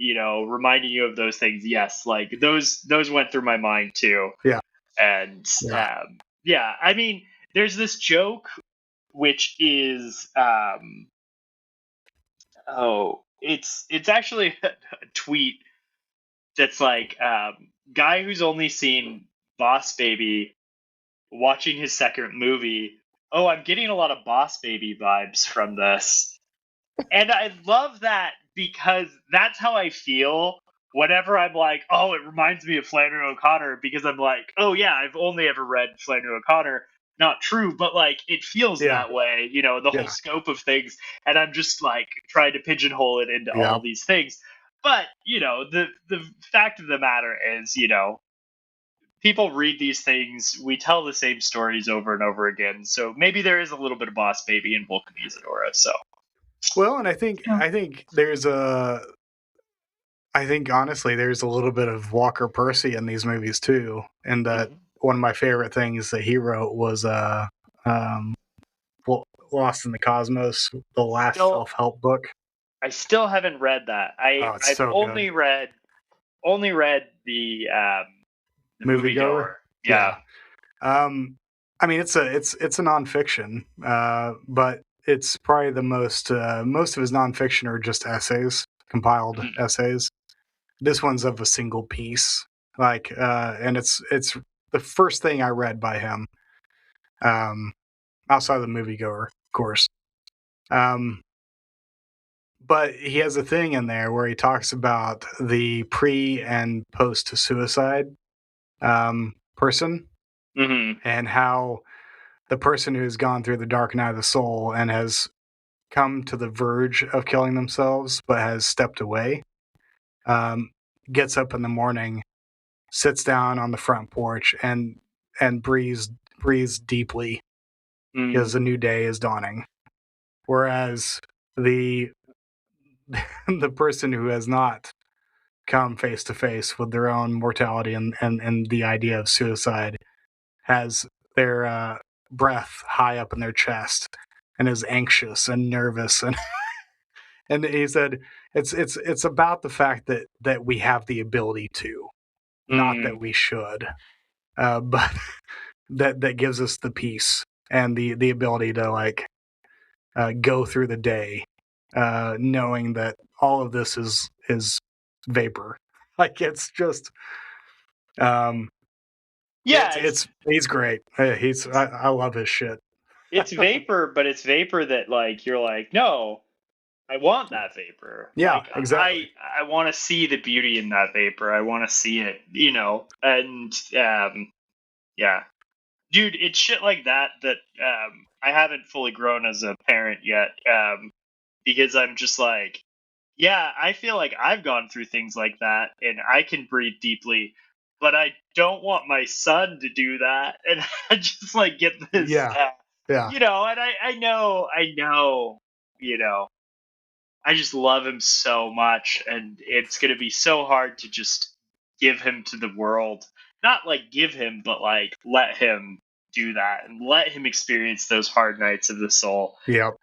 reminding you of those things. Yes, like those went through my mind too. Yeah, And yeah, yeah, I mean, there's this joke which is it's actually a tweet that's like, guy who's only seen Boss Baby watching his second movie. Oh, I'm getting a lot of Boss Baby vibes from this. And I love that because that's how I feel whenever I'm like, oh, it reminds me of Flannery O'Connor, because I'm like, oh yeah, I've only ever read Flannery O'Connor. Not true, but like it feels yeah, that way, the whole yeah, scope of things. And I'm just like trying to pigeonhole it into yeah. all these things. But, the fact of the matter is, people read these things. We tell the same stories over and over again. So maybe there is a little bit of Boss Baby in Vulcanizadora. So Well, and I think honestly there's a little bit of Walker Percy in these movies too, and that Mhm. one of my favorite things that he wrote was um Lost in the Cosmos, the last still, self-help book. I still haven't read that. Oh, it's I've so good. only read the Moviegoer. moviegoer. Yeah. Yeah. I mean, it's a nonfiction, but it's probably the most of his nonfiction are just essays, compiled Mhm. essays. This one's of a single piece, like, and it's the first thing I read by him, um, outside of the moviegoer, of course. Um, but he has a thing in there where he talks about the pre and post suicide person, Mhm. and how the person who's gone through the dark night of the soul and has come to the verge of killing themselves but has stepped away, um, gets up in the morning, sits down on the front porch, and breathes deeply Mhm. because a new day is dawning. Whereas the the person who has not come face to face with their own mortality and the idea of suicide has their breath high up in their chest and is anxious and nervous, And he said it's about the fact that we have the ability to, not that we should, but that gives us the peace and the ability to like go through the day, knowing that all of this is vapor. Like it's just, Yeah, he's great. I love his shit. it's vapor, but it's vapor that like you're like, no, I want that vapor. Yeah, Like exactly. I want to see the beauty in that vapor. I want to see it, and yeah, dude, it's shit like that I haven't fully grown as a parent yet, because I'm just like, yeah, I feel like I've gone through things like that and I can breathe deeply, but I don't want my son to do that. And I just like get this, Yeah, yeah, and I know, I just love him so much. And it's going to be so hard to just give him to the world. Not like give him, but like let him do that and let him experience those hard nights of the soul. yep.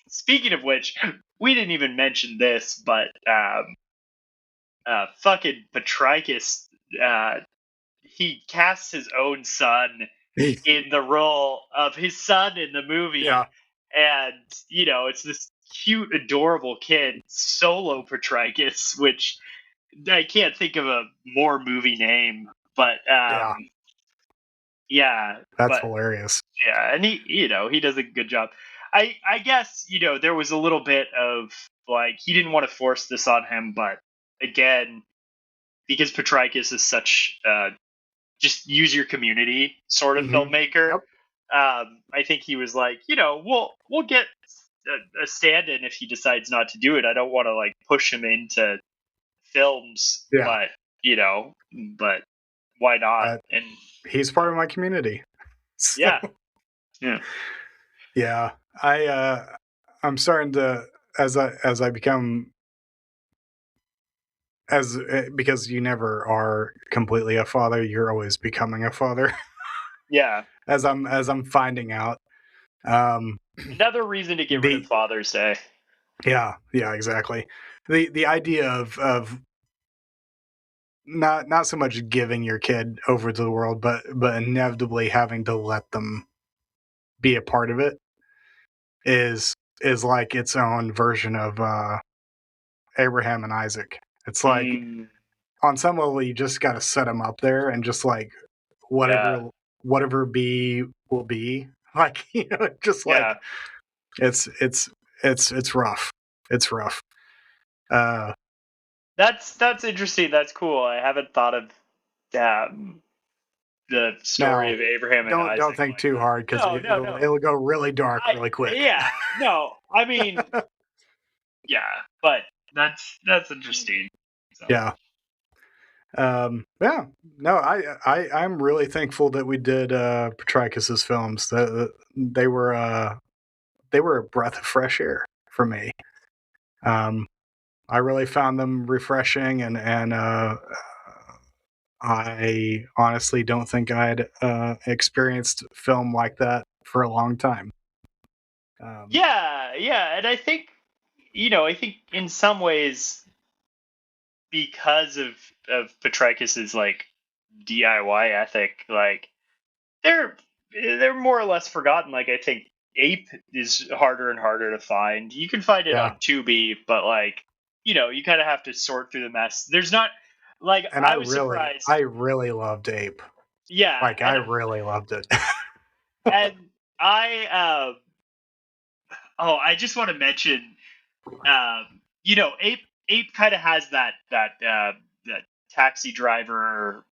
Speaking of which, we didn't even mention this, but fucking Potrykus, he casts his own son in the role of his son in the movie, Yeah, and it's this cute, adorable kid, Solo Potrykus, which I can't think of a more movie name, but yeah. yeah, That's but hilarious. yeah, and he does a good job. I guess there was a little bit of like he didn't want to force this on him, but again, because Petrikis is such just use your community sort of filmmaker, Yep. I think he was like, we'll get a stand-in if he decides not to do it. I don't want to like push him into films, Yeah. but but why not? And he's part of my community. So, yeah, yeah. yeah. I'm starting to as I become because you never are completely a father, you're always becoming a father. Yeah. As I'm finding out. Another reason to get rid of Father's Day. Yeah, exactly. The idea of not so much giving your kid over to the world, but inevitably having to let them be a part of it is like its own version of Abraham and Isaac. It's like on some level you just got to set them up there and just like whatever be will be. Like just like it's rough. It's rough. That's interesting. That's cool. I haven't thought of the story Now, of Abraham and Isaac. don't think too hard because it'll go really dark really quick. Yeah, no, I mean, yeah, but that's interesting. So. Yeah. Yeah. No, I'm really thankful that we did Petrikis's films. They were a breath of fresh air for me. I really found them refreshing, and I honestly don't think I'd experienced film like that for a long time. Yeah, and I think in some ways because of Petrikis's like DIY ethic, like they're more or less forgotten. Like I think Ape is harder and harder to find. You can find it on Tubi, but like you kind of have to sort through the mess. There's not like and I was surprised. I really loved Ape. Yeah, like I really loved it. And I I just want to mention Ape kind of has that taxi driver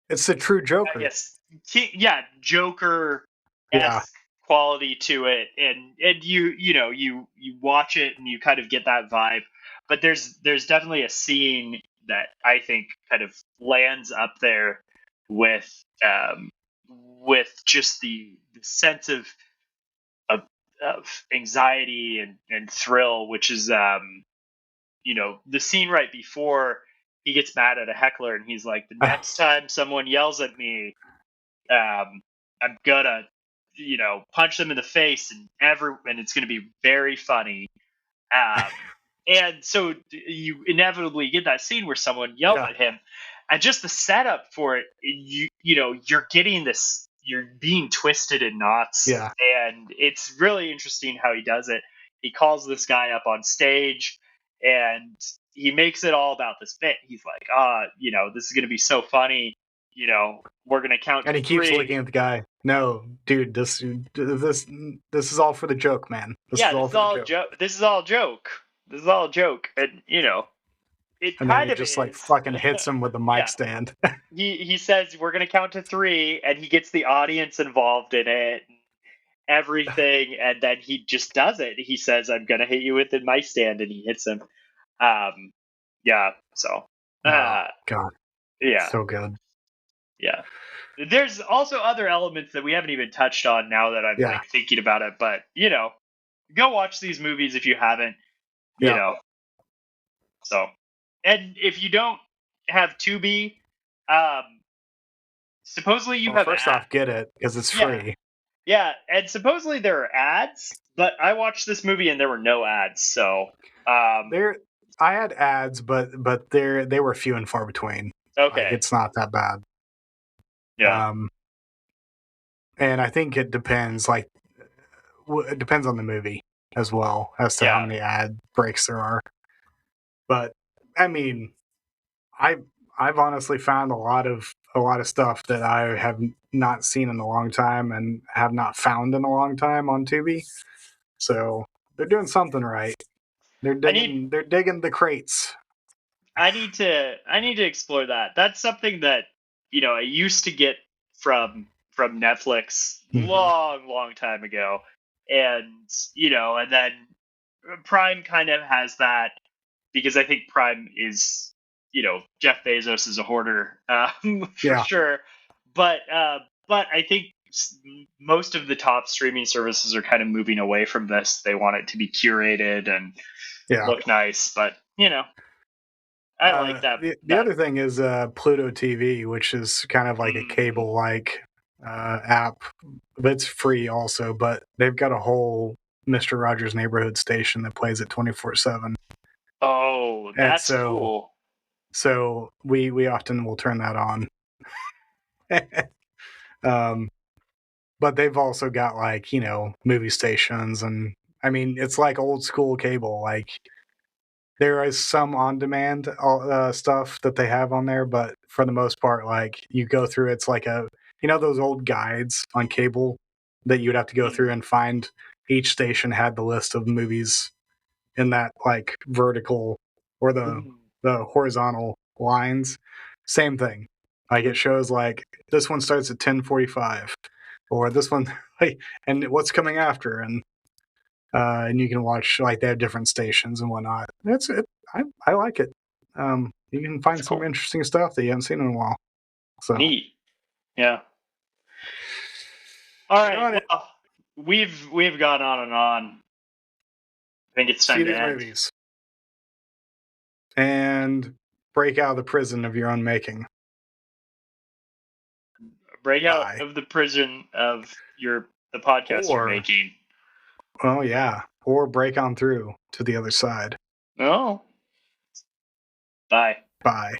it's the true Joker. Yes, Joker esque quality to it, and you watch it and you kind of get that vibe. But there's definitely a scene that I think kind of lands up there with just the sense of anxiety and thrill, which is the scene right before he gets mad at a heckler and he's like, the next time someone yells at me, I'm gonna punch them in the face, and it's going to be very funny. And so you inevitably get that scene where someone yells at him, and just the setup for it, you're getting this, you're being twisted in knots, and it's really interesting how he does it. He calls this guy up on stage, and he makes it all about this bit. He's like, this is going to be so funny. We're going to count and to he keeps three. looking at the guy. No, dude, this is all for the joke, man. This is all joke. This is all joke. This is all a joke. And it and kind then he of just is. like fucking hits him with the mic stand. He says we're gonna count to three, and he gets the audience involved in it, and everything, and then he just does it. He says, "I'm gonna hit you with the mic stand," and he hits him. So. God. Yeah. So good. Yeah. There's also other elements that we haven't even touched on now that I'm like thinking about it, but go watch these movies if you haven't. So, and if you don't have Tubi, supposedly you have. First off, get it because it's free. Yeah, and supposedly there are ads, but I watched this movie and there were no ads. So, I had ads, but they were few and far between. Okay, it's not that bad. Yeah. And I think it depends. Like, it depends on the movie as well as to how many ad breaks there are. But I mean, I've honestly found a lot of stuff that I have not seen in a long time and have not found in a long time on Tubi. So they're doing something right. They're digging the crates. I need to explore that. That's something that I used to get from Netflix long time ago, and and then Prime kind of has that, because I think Prime is Jeff Bezos is a hoarder for sure, but I think most of the top streaming services are kind of moving away from this. They want it to be curated and look nice, but I like that. The other thing is Pluto TV, which is kind of like a cable-like app. But it's free also, but they've got a whole Mr. Rogers' Neighborhood station that plays it 24/7. Oh, that's cool. So we often will turn that on. But they've also got like, movie stations, and I mean, it's like old school cable. Like, there is some on-demand stuff that they have on there, but for the most part, like, you go through, it's like those old guides on cable that you'd have to go through and find. Each station had the list of movies in that like vertical or the horizontal lines. Same thing. Like, it shows like this one starts at 10:45, or this one, like, and what's coming after, and you can watch, like, they have different stations and whatnot. That's it. I like it. You can find some interesting stuff that you haven't seen in a while. So neat. Yeah. All right. Well, we've gone on and on. I think it's time to end. Movies. And break out of the prison of your own making. Break out of the prison of the podcast you're making. Oh, yeah. Or break on through to the other side. Oh. Bye. Bye.